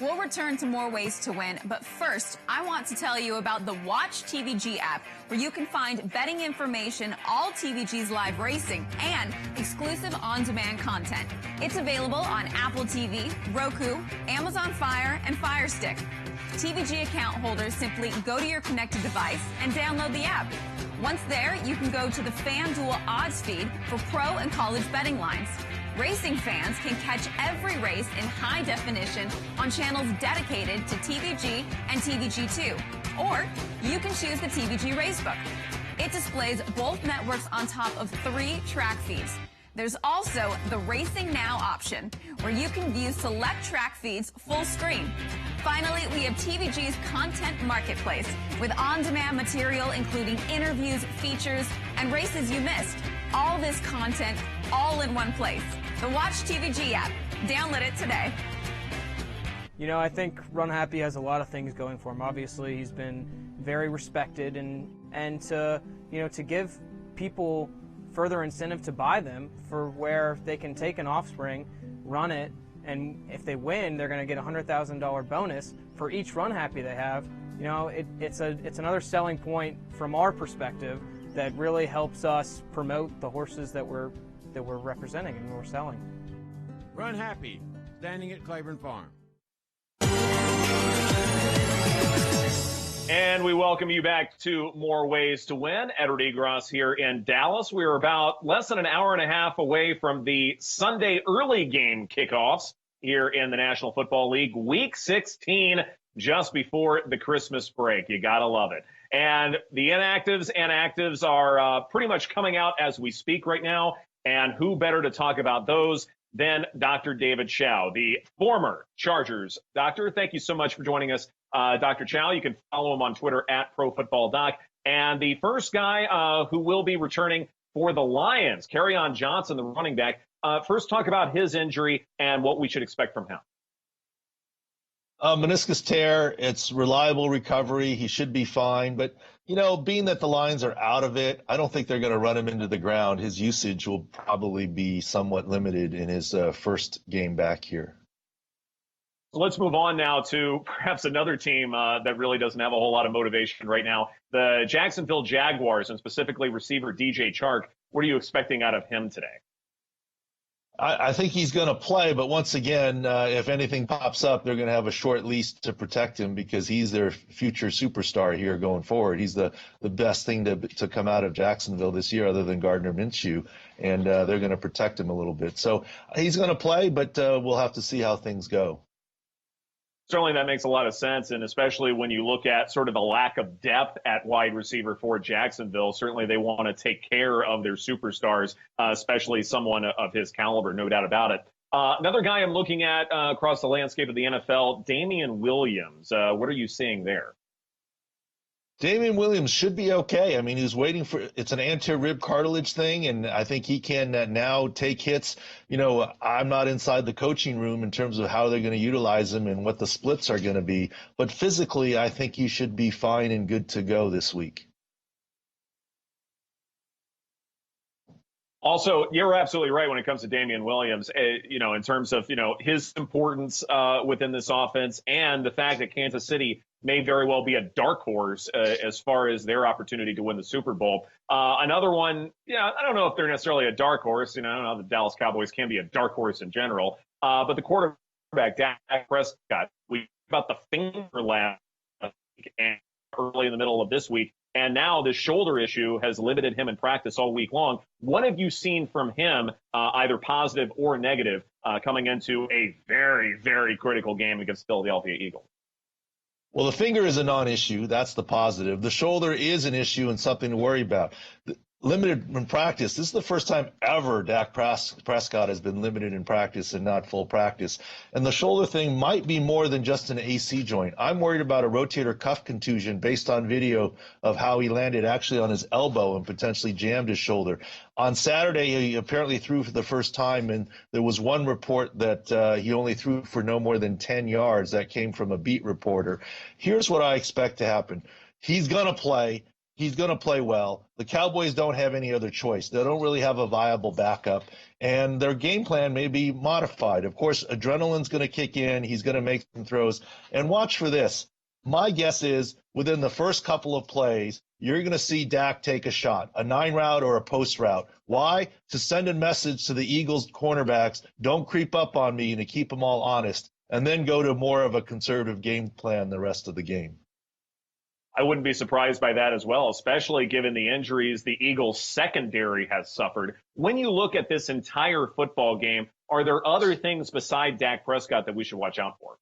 We'll return to more ways to win, but first, I want to tell you about the Watch TVG app, where you can find betting information, all TVG's live racing, and exclusive on-demand content. It's available on Apple TV, Roku, Amazon Fire, and Fire Stick. TVG account holders simply go to your connected device and download the app. Once there, you can go to the FanDuel odds feed for pro and college betting lines. Racing fans can catch every race in high definition on channels dedicated to TVG and TVG2. Or you can choose the TVG Racebook. It displays both networks on top of 3 track feeds. There's also the Racing Now option, where you can view select track feeds full screen. Finally, we have TVG's Content Marketplace, with on-demand material including interviews, features, and races you missed. All this content, all in one place. The Watch TVG app. Download it today. You know, I think Run Happy has a lot of things going for him. Obviously, he's been very respected, and to give people further incentive to buy them for where they can take an offspring, run it, and if they win, they're going to get a $100,000 bonus for each Run Happy they have. You know, it's another selling point from our perspective that really helps us promote the horses that we're representing and we're selling. Run Happy, standing at Claiborne Farm. And we welcome you back to More Ways to Win. Edward Egros here in Dallas. We are about less than an hour and a half away from the Sunday early game kickoffs here in the National Football League. Week 16, just before the Christmas break. You gotta love it. And the inactives and actives are pretty much coming out as we speak right now. And who better to talk about those than Dr. David Chow, the former Chargers doctor. Thank you so much for joining us, Dr. Chow. You can follow him on Twitter at ProFootballDoc. And the first guy who will be returning for the Lions, Kerryon Johnson, the running back. First, talk about his injury and what we should expect from him. Meniscus tear, it's reliable recovery. He should be fine. But, you know, being that the Lions are out of it, I don't think they're going to run him into the ground. His usage will probably be somewhat limited in his first game back here. So let's move on now to perhaps another team that really doesn't have a whole lot of motivation right now, the Jacksonville Jaguars, and specifically receiver DJ Chark. What are you expecting out of him today? I think he's going to play, but once again, if anything pops up, they're going to have a short leash to protect him because he's their future superstar here going forward. He's the best thing to come out of Jacksonville this year other than Gardner Minshew, and they're going to protect him a little bit. So he's going to play, but we'll have to see how things go. Certainly that makes a lot of sense, and especially when you look at sort of the lack of depth at wide receiver for Jacksonville, certainly they want to take care of their superstars, especially someone of his caliber, no doubt about it. Another guy I'm looking at across the landscape of the NFL, Damian Williams. What are you seeing there? Damian Williams should be okay. I mean, he's waiting for it's an anterior rib cartilage thing, and I think he can now take hits. You know, I'm not inside the coaching room in terms of how they're going to utilize him and what the splits are going to be, but physically, I think he should be fine and good to go this week. Also, you're absolutely right when it comes to Damian Williams, you know, in terms of, you know, his importance within this offense and the fact that Kansas City may very well be a dark horse as far as their opportunity to win the Super Bowl. Another one, yeah, I don't know if they're necessarily a dark horse. You know, I don't know if the Dallas Cowboys can be a dark horse in general. But the quarterback, Dak Prescott, we about the finger last week and early in the middle of this week. And now this shoulder issue has limited him in practice all week long. What have you seen from him, either positive or negative, coming into a very, very critical game against the Philadelphia Eagles? Well, the finger is a non-issue. That's the positive. The shoulder is an issue and something to worry about. Limited in practice. This is the first time ever Dak Prescott has been limited in practice and not full practice. And the shoulder thing might be more than just an AC joint. I'm worried about a rotator cuff contusion based on video of how he landed actually on his elbow and potentially jammed his shoulder. On Saturday, he apparently threw for the first time, and there was one report that he only threw for no more than 10 yards. That came from a beat reporter. Here's what I expect to happen. He's going to play. He's going to play well. The Cowboys don't have any other choice. They don't really have a viable backup, and their game plan may be modified. Of course, adrenaline's going to kick in. He's going to make some throws. And watch for this. My guess is within the first couple of plays, you're going to see Dak take a shot, a 9 route or a post route. Why? To send a message to the Eagles cornerbacks, don't creep up on me, and to keep them all honest, and then go to more of a conservative game plan the rest of the game. I wouldn't be surprised by that as well, especially given the injuries the Eagles secondary has suffered. When you look at this entire football game, are there other things beside Dak Prescott that we should watch out for?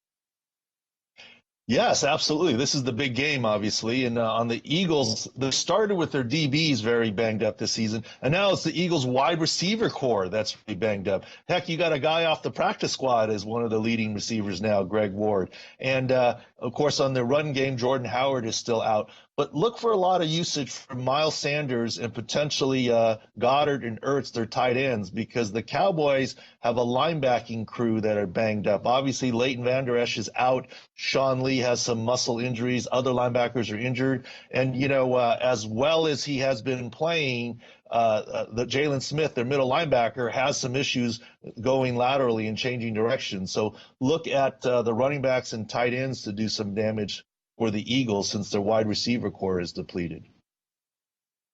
Yes, absolutely. This is the big game, obviously. And on the Eagles, they started with their DBs very banged up this season. And now it's the Eagles wide receiver core that's really banged up. Heck, you got a guy off the practice squad as one of the leading receivers now, Greg Ward. And, of course, on the run game, Jordan Howard is still out. But look for a lot of usage from Miles Sanders and potentially Goddard and Ertz, their tight ends, because the Cowboys have a linebacking crew that are banged up. Obviously, Leighton Vander Esch is out. Sean Lee has some muscle injuries. Other linebackers are injured. And, you know, as well as he has been playing, the Jalen Smith, their middle linebacker, has some issues going laterally and changing direction. So look at the running backs and tight ends to do some damage for the Eagles since their wide receiver core is depleted.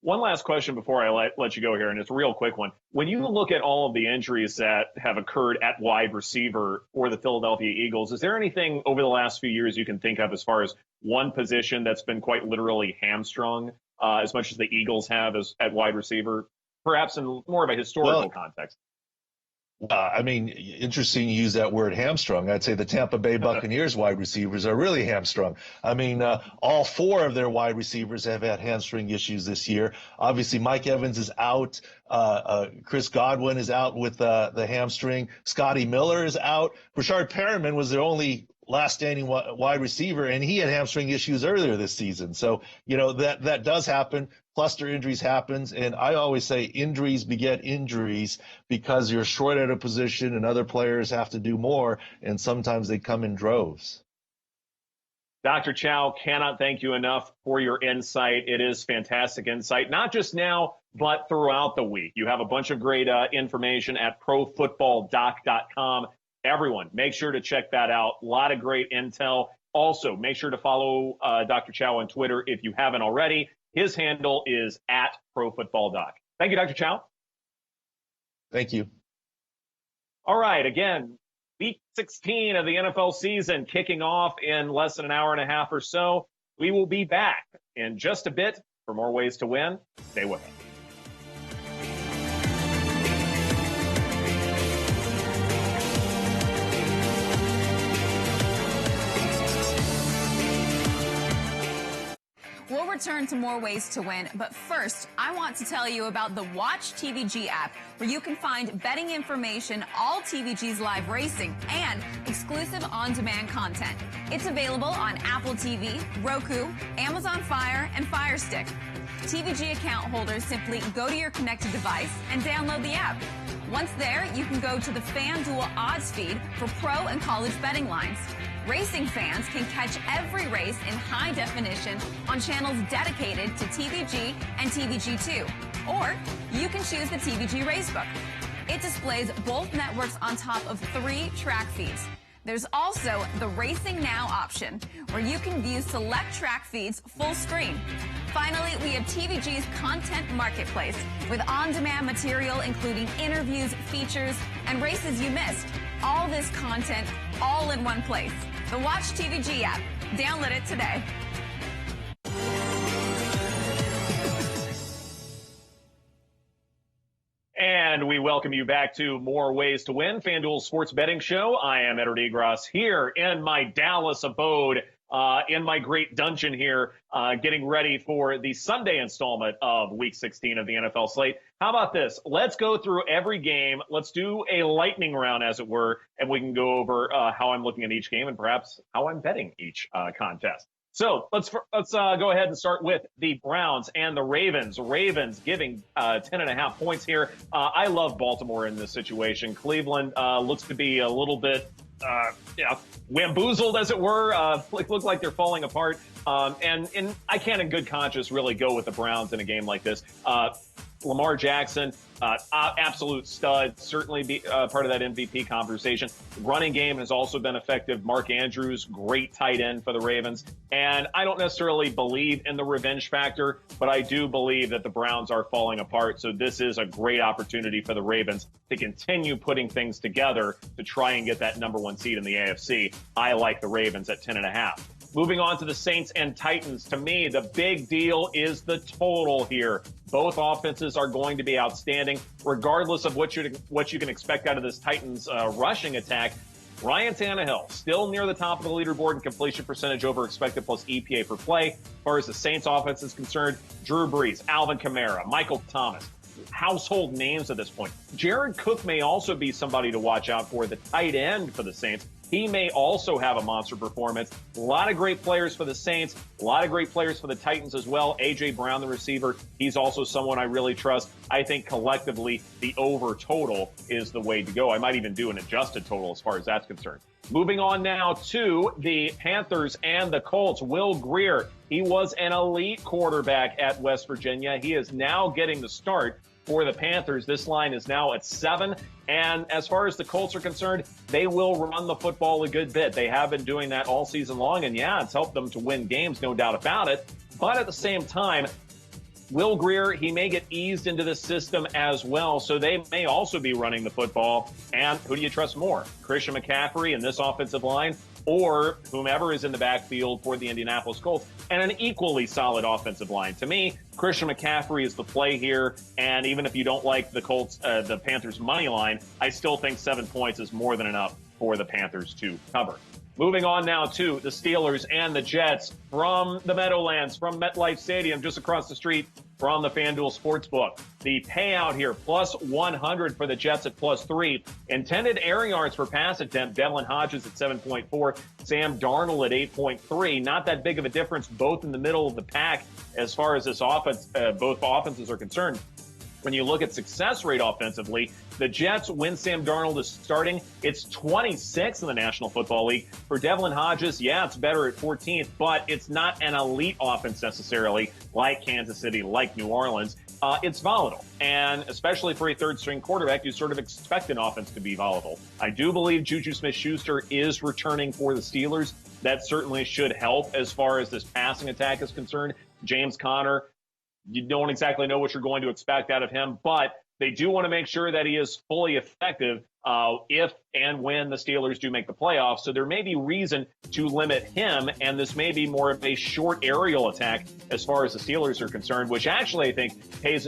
One last question before I let you go here, and it's a real quick one. When you look at all of the injuries that have occurred at wide receiver for the Philadelphia Eagles, is there anything over the last few years you can think of as far as one position that's been quite literally hamstrung, as much as the Eagles have as at wide receiver, perhaps in more of a historical context? I mean, interesting you use that word hamstrung. I'd say the Tampa Bay Buccaneers wide receivers are really hamstrung. I mean, all 4 of their wide receivers have had hamstring issues this year. Obviously, Mike Evans is out. Chris Godwin is out with the hamstring. Scotty Miller is out. Rashard Perriman was their only last standing wide receiver, and he had hamstring issues earlier this season. So, you know, that does happen. Cluster injuries happens, and I always say injuries beget injuries because you're short at a position and other players have to do more, and sometimes they come in droves. Dr. Chow, cannot thank you enough for your insight. It is fantastic insight, not just now, but throughout the week. You have a bunch of great information at profootballdoc.com. Everyone, make sure to check that out. A lot of great intel. Also, make sure to follow Dr. Chow on Twitter if you haven't already. His handle is at ProFootballDoc. Thank you, Dr. Chow. Thank you. All right, again, week 16 of the NFL season kicking off in less than an hour and a half or so. We will be back in just a bit for more ways to win. Stay with us. We'll return to more ways to win, but first, I want to tell you about the Watch TVG app, where you can find betting information, all TVG's live racing, and exclusive on-demand content. It's available on Apple TV, Roku, Amazon Fire, and Fire Stick. TVG account holders simply go to your connected device and download the app. Once there, you can go to the FanDuel odds feed for pro and college betting lines. Racing fans can catch every race in high definition on channels dedicated to TVG and TVG2. Or you can choose the TVG Racebook. It displays both networks on top of 3 track feeds. There's also the Racing Now option, where you can view select track feeds full screen. Finally, we have TVG's content marketplace with on-demand material including interviews, features, and races you missed. All this content, all in one place. The Watch TVG app. Download it today. And we welcome you back to More Ways to Win, FanDuel Sports Betting Show. I am Edward Egros here in my Dallas abode, in my great dungeon here, getting ready for the Sunday installment of Week 16 of the NFL slate. How about this? Let's go through every game. Let's do a lightning round, as it were, and we can go over how I'm looking at each game and perhaps how I'm betting each contest. So let's go ahead and start with the Browns and the Ravens. Ravens giving 10.5 points here. I love Baltimore in this situation. Cleveland looks to be a little bit wamboozled, as it were. Look like they're falling apart. And I can't in good conscience really go with the Browns in a game like this. Lamar Jackson, absolute stud, certainly be part of that MVP conversation. The running game has also been effective. Mark Andrews, great tight end for the Ravens. And I don't necessarily believe in the revenge factor, but I do believe that the Browns are falling apart. So this is a great opportunity for the Ravens to continue putting things together to try and get that number 1 seed in the AFC. I like the Ravens at 10.5. Moving on to the Saints and Titans. To me, the big deal is the total here. Both offenses are going to be outstanding, regardless of what you can expect out of this Titans rushing attack. Ryan Tannehill still near the top of the leaderboard in completion percentage over expected plus EPA per play. As far as the Saints offense is concerned, Drew Brees, Alvin Kamara, Michael Thomas, household names at this point. Jared Cook may also be somebody to watch out for, the tight end for the Saints. He may also have a monster performance. A lot of great players for the Saints, a lot of great players for the Titans as well. A.J. Brown, the receiver, he's also someone I really trust. I think collectively the over total is the way to go. I might even do an adjusted total as far as that's concerned. Moving on now to the Panthers and the Colts. Will Grier, he was an elite quarterback at West Virginia. He is now getting the start for the Panthers. This line is now at 7. And as far as the Colts are concerned, they will run the football a good bit. They have been doing that all season long. And yeah, it's helped them to win games, no doubt about it. But at the same time, Will Grier, he may get eased into the system as well. So they may also be running the football. And who do you trust more? Christian McCaffrey in this offensive line, or whomever is in the backfield for the Indianapolis Colts, and an equally solid offensive line. To me, Christian McCaffrey is the play here, and even if you don't like the the Panthers' money line, I still think 7 points is more than enough for the Panthers to cover. Moving on now to the Steelers and the Jets from the Meadowlands, from MetLife Stadium, just across the street from the FanDuel Sportsbook. The payout here, plus 100 for the Jets at plus 3. Intended air yards per pass attempt, Devlin Hodges at 7.4, Sam Darnold at 8.3. Not that big of a difference, both in the middle of the pack as far as this offense, both offenses are concerned. When you look at success rate offensively, the Jets, when Sam Darnold is starting, it's 26th in the National Football League. For Devlin Hodges, yeah, it's better at 14th, but it's not an elite offense necessarily like Kansas City, like New Orleans. It's volatile, and especially for a third-string quarterback, you sort of expect an offense to be volatile. I do believe Juju Smith-Schuster is returning for the Steelers. That certainly should help as far as this passing attack is concerned. James Conner, you don't exactly know what you're going to expect out of him, but they do want to make sure that he is fully effective if and when the Steelers do make the playoffs. So there may be reason to limit him, and this may be more of a short aerial attack as far as the Steelers are concerned, which actually I think plays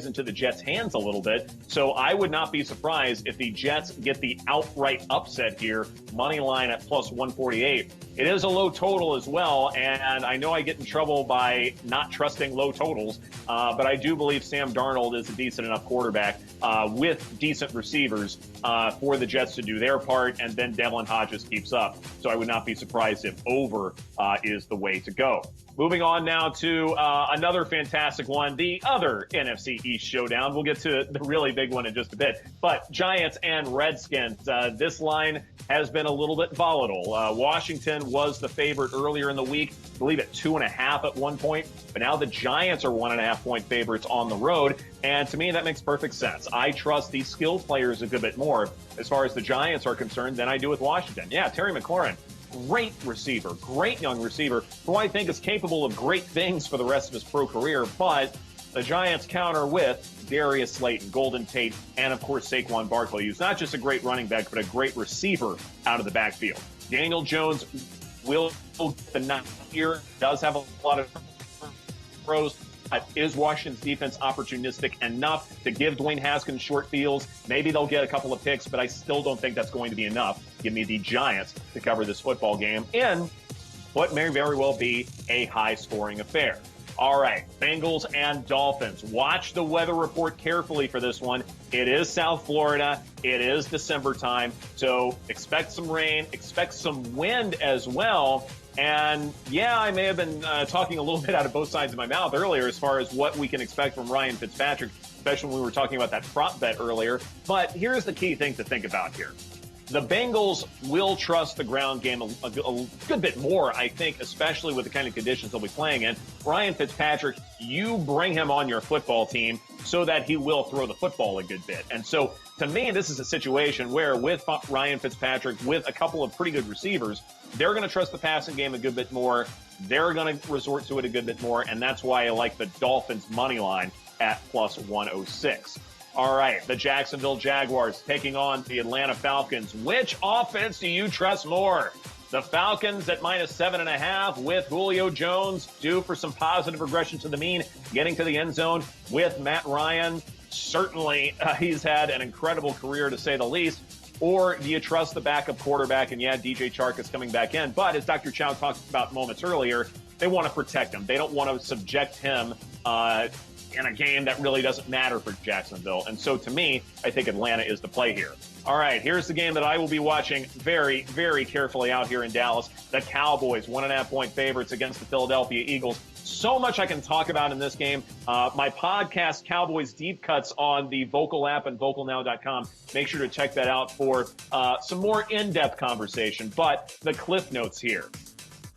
into the Jets' hands a little bit. So I would not be surprised if the Jets get the outright upset here, money line at plus 148. It is a low total as well, and I know I get in trouble by not trusting low totals, but I do believe Sam Darnold is a decent enough quarterback with decent receivers for the Jets to do their part, and then Devlin Hodges keeps up. So I would not be surprised if over is the way to go. Moving on now to another fantastic one, the other NFC East showdown. We'll get to the really big one in just a bit. But Giants and Redskins, this line has been a little bit volatile. Washington was the favorite earlier in the week, I believe at 2.5 at one point. But now the Giants are 1.5 point favorites on the road. And to me, that makes perfect sense. I trust these skill players a good bit more as far as the Giants are concerned than I do with Washington. Yeah, Terry McLaurin. Great receiver, great young receiver, who I think is capable of great things for the rest of his pro career. But the Giants counter with Darius Slayton, Golden Tate, and of course Saquon Barkley, who's not just a great running back, but a great receiver out of the backfield. Daniel Jones will get the nut here, does have a lot of throws. Is Washington's defense opportunistic enough to give Dwayne Haskins short fields? Maybe they'll get a couple of picks, but I still don't think that's going to be enough. Give me the Giants to cover this football game in what may very well be a high-scoring affair. All right, Bengals and Dolphins. Watch the weather report carefully for this one. It is South Florida. It is December time, so expect some rain, expect some wind as well. And yeah, I may have been talking a little bit out of both sides of my mouth earlier as far as what we can expect from Ryan Fitzpatrick, especially when we were talking about that prop bet earlier. But here's the key thing to think about here. The Bengals will trust the ground game a good bit more, I think, especially with the kind of conditions they'll be playing in. Ryan Fitzpatrick, you bring him on your football team so that he will throw the football a good bit. And so, to me, this is a situation where with Ryan Fitzpatrick, with a couple of pretty good receivers, they're going to trust the passing game a good bit more. They're going to resort to it a good bit more, and that's why I like the Dolphins' money line at plus 106. All right, the Jacksonville Jaguars taking on the Atlanta Falcons. Which offense do you trust more? The Falcons at minus 7.5 with Julio Jones due for some positive regression to the mean, getting to the end zone with Matt Ryan. Certainly, he's had an incredible career to say the least. Or do you trust the backup quarterback? And yeah, DJ Chark is coming back in. But as Dr. Chow talked about moments earlier, they want to protect him. They don't want to subject him in a game that really doesn't matter for Jacksonville. And so to me, I think Atlanta is the play here. All right, here's the game that I will be watching very, very carefully out here in Dallas. The Cowboys, 1.5 point favorites against the Philadelphia Eagles. So much I can talk about in this game. My podcast, Cowboys Deep Cuts, on the Vocal app and vocalnow.com. Make sure to check that out for some more in-depth conversation. But the cliff notes here.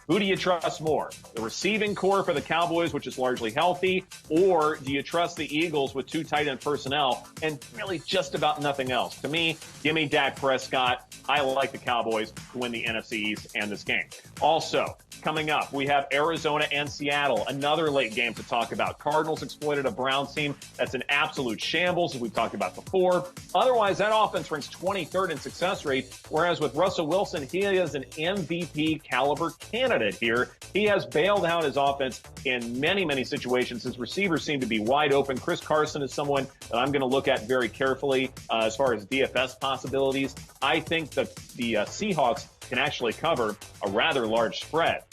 Who do you trust more? The receiving core for the Cowboys, which is largely healthy, or do you trust the Eagles with 2 tight end personnel and really just about nothing else? To me, give me Dak Prescott. I like the Cowboys to win the NFC East and this game. Also, coming up, we have Arizona and Seattle, another late game to talk about. Cardinals exploited a Browns team that's an absolute shambles, as we've talked about before. Otherwise, that offense ranks 23rd in success rate, whereas with Russell Wilson, he is an MVP caliber candidate here. He has bailed out his offense in many, many situations. His receivers seem to be wide open. Chris Carson is someone that I'm going to look at very carefully as far as DFS possibilities. I think that the Seahawks can actually cover a rather large spread.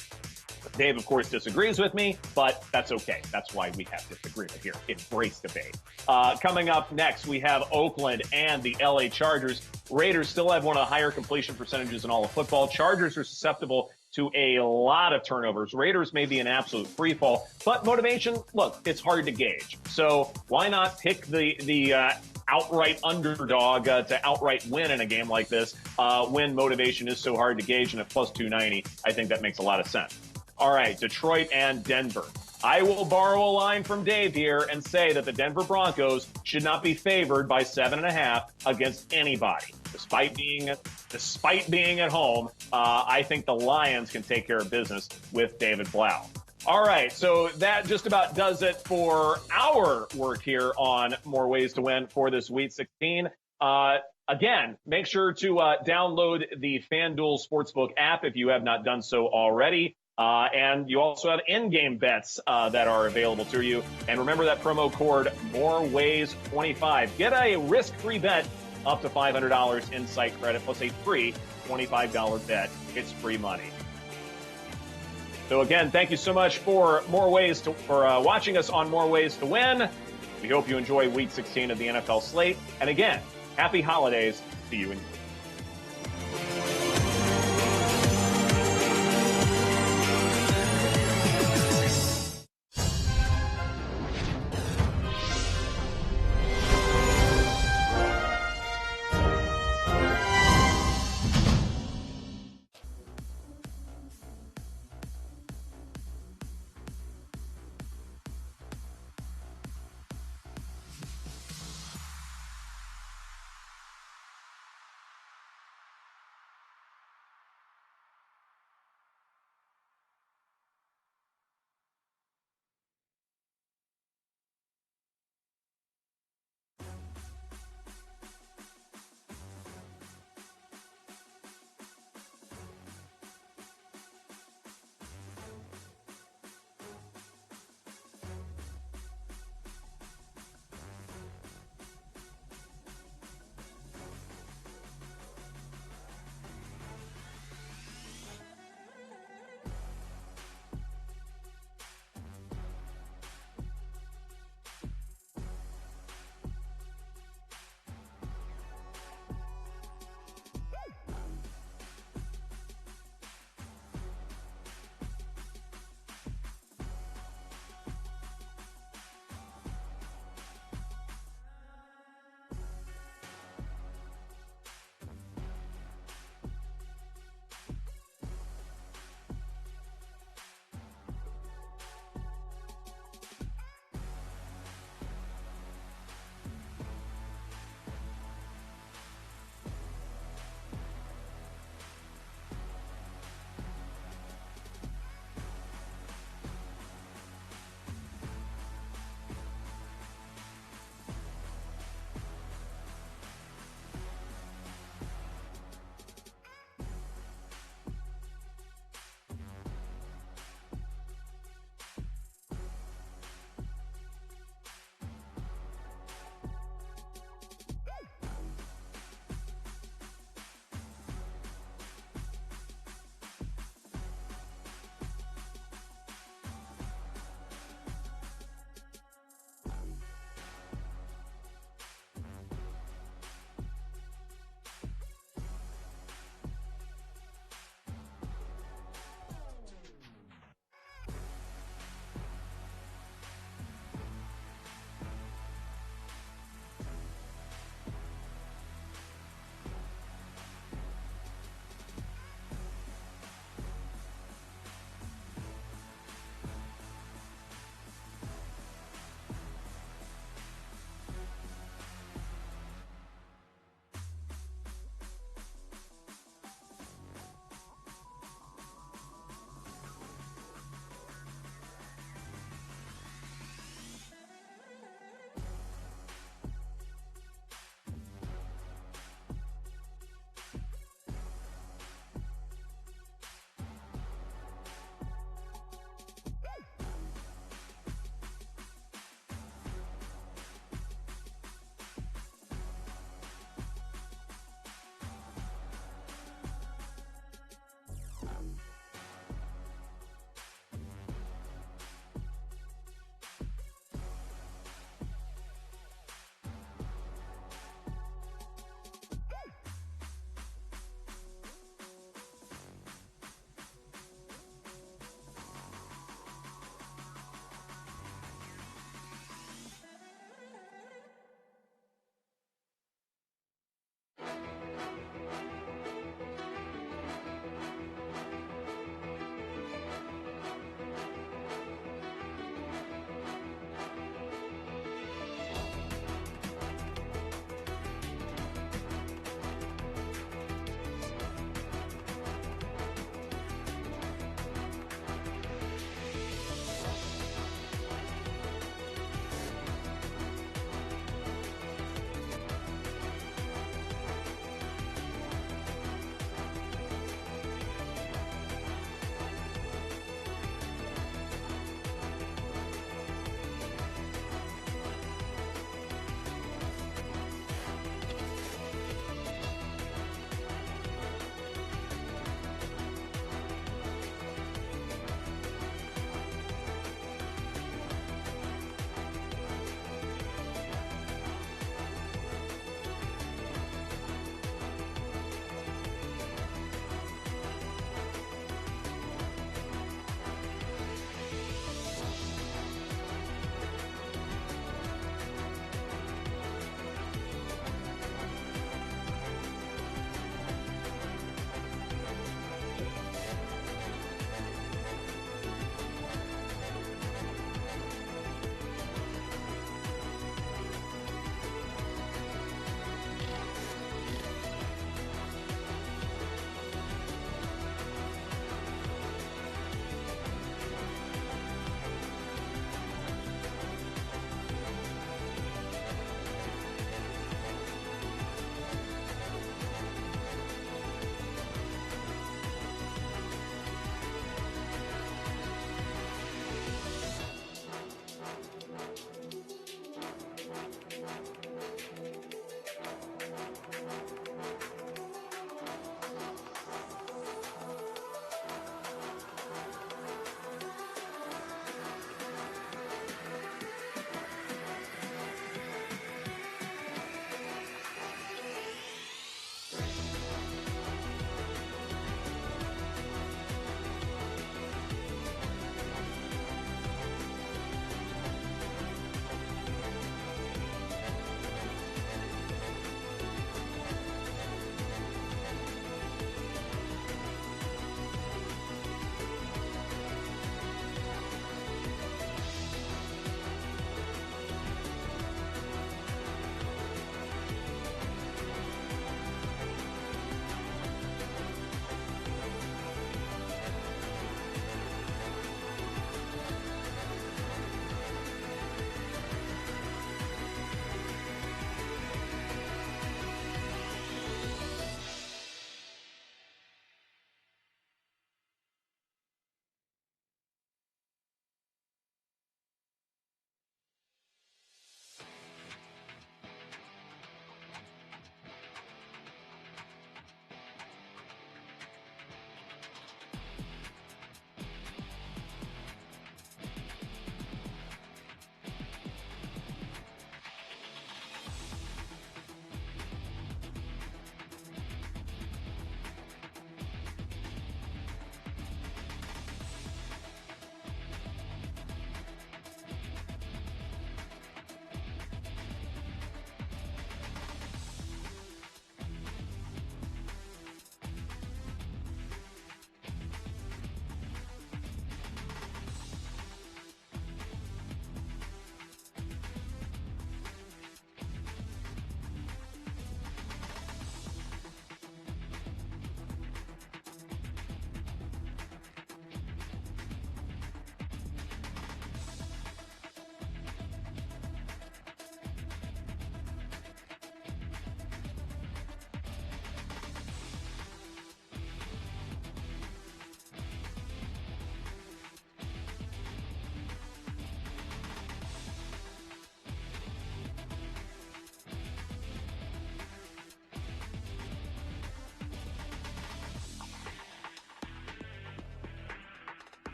Dave, of course, disagrees with me, but that's okay. That's why we have disagreement here. Embrace debate. Coming up next, we have Oakland and the LA Chargers. Raiders still have one of the higher completion percentages in all of football. Chargers are susceptible to a lot of turnovers. Raiders may be an absolute free fall, but motivation, look, it's hard to gauge. So why not pick the outright underdog to outright win in a game like this when motivation is so hard to gauge, and at plus 290, I think that makes a lot of sense. All right, Detroit and Denver. I will borrow a line from Dave here and say that the Denver Broncos should not be favored by 7.5 against anybody. Despite being at home, I think the Lions can take care of business with David Blau. All right, so that just about does it for our work here on More Ways to Win for this Week 16. Again, make sure to download the FanDuel Sportsbook app if you have not done so already. And you also have in-game bets that are available to you. And remember that promo code MOREWAYS25. Get a risk-free bet up to $500 in site credit plus a free $25 bet. It's free money. So again, thank you so much for watching us on More Ways to Win. We hope you enjoy Week 16 of the NFL slate. And again, happy holidays to you and yours.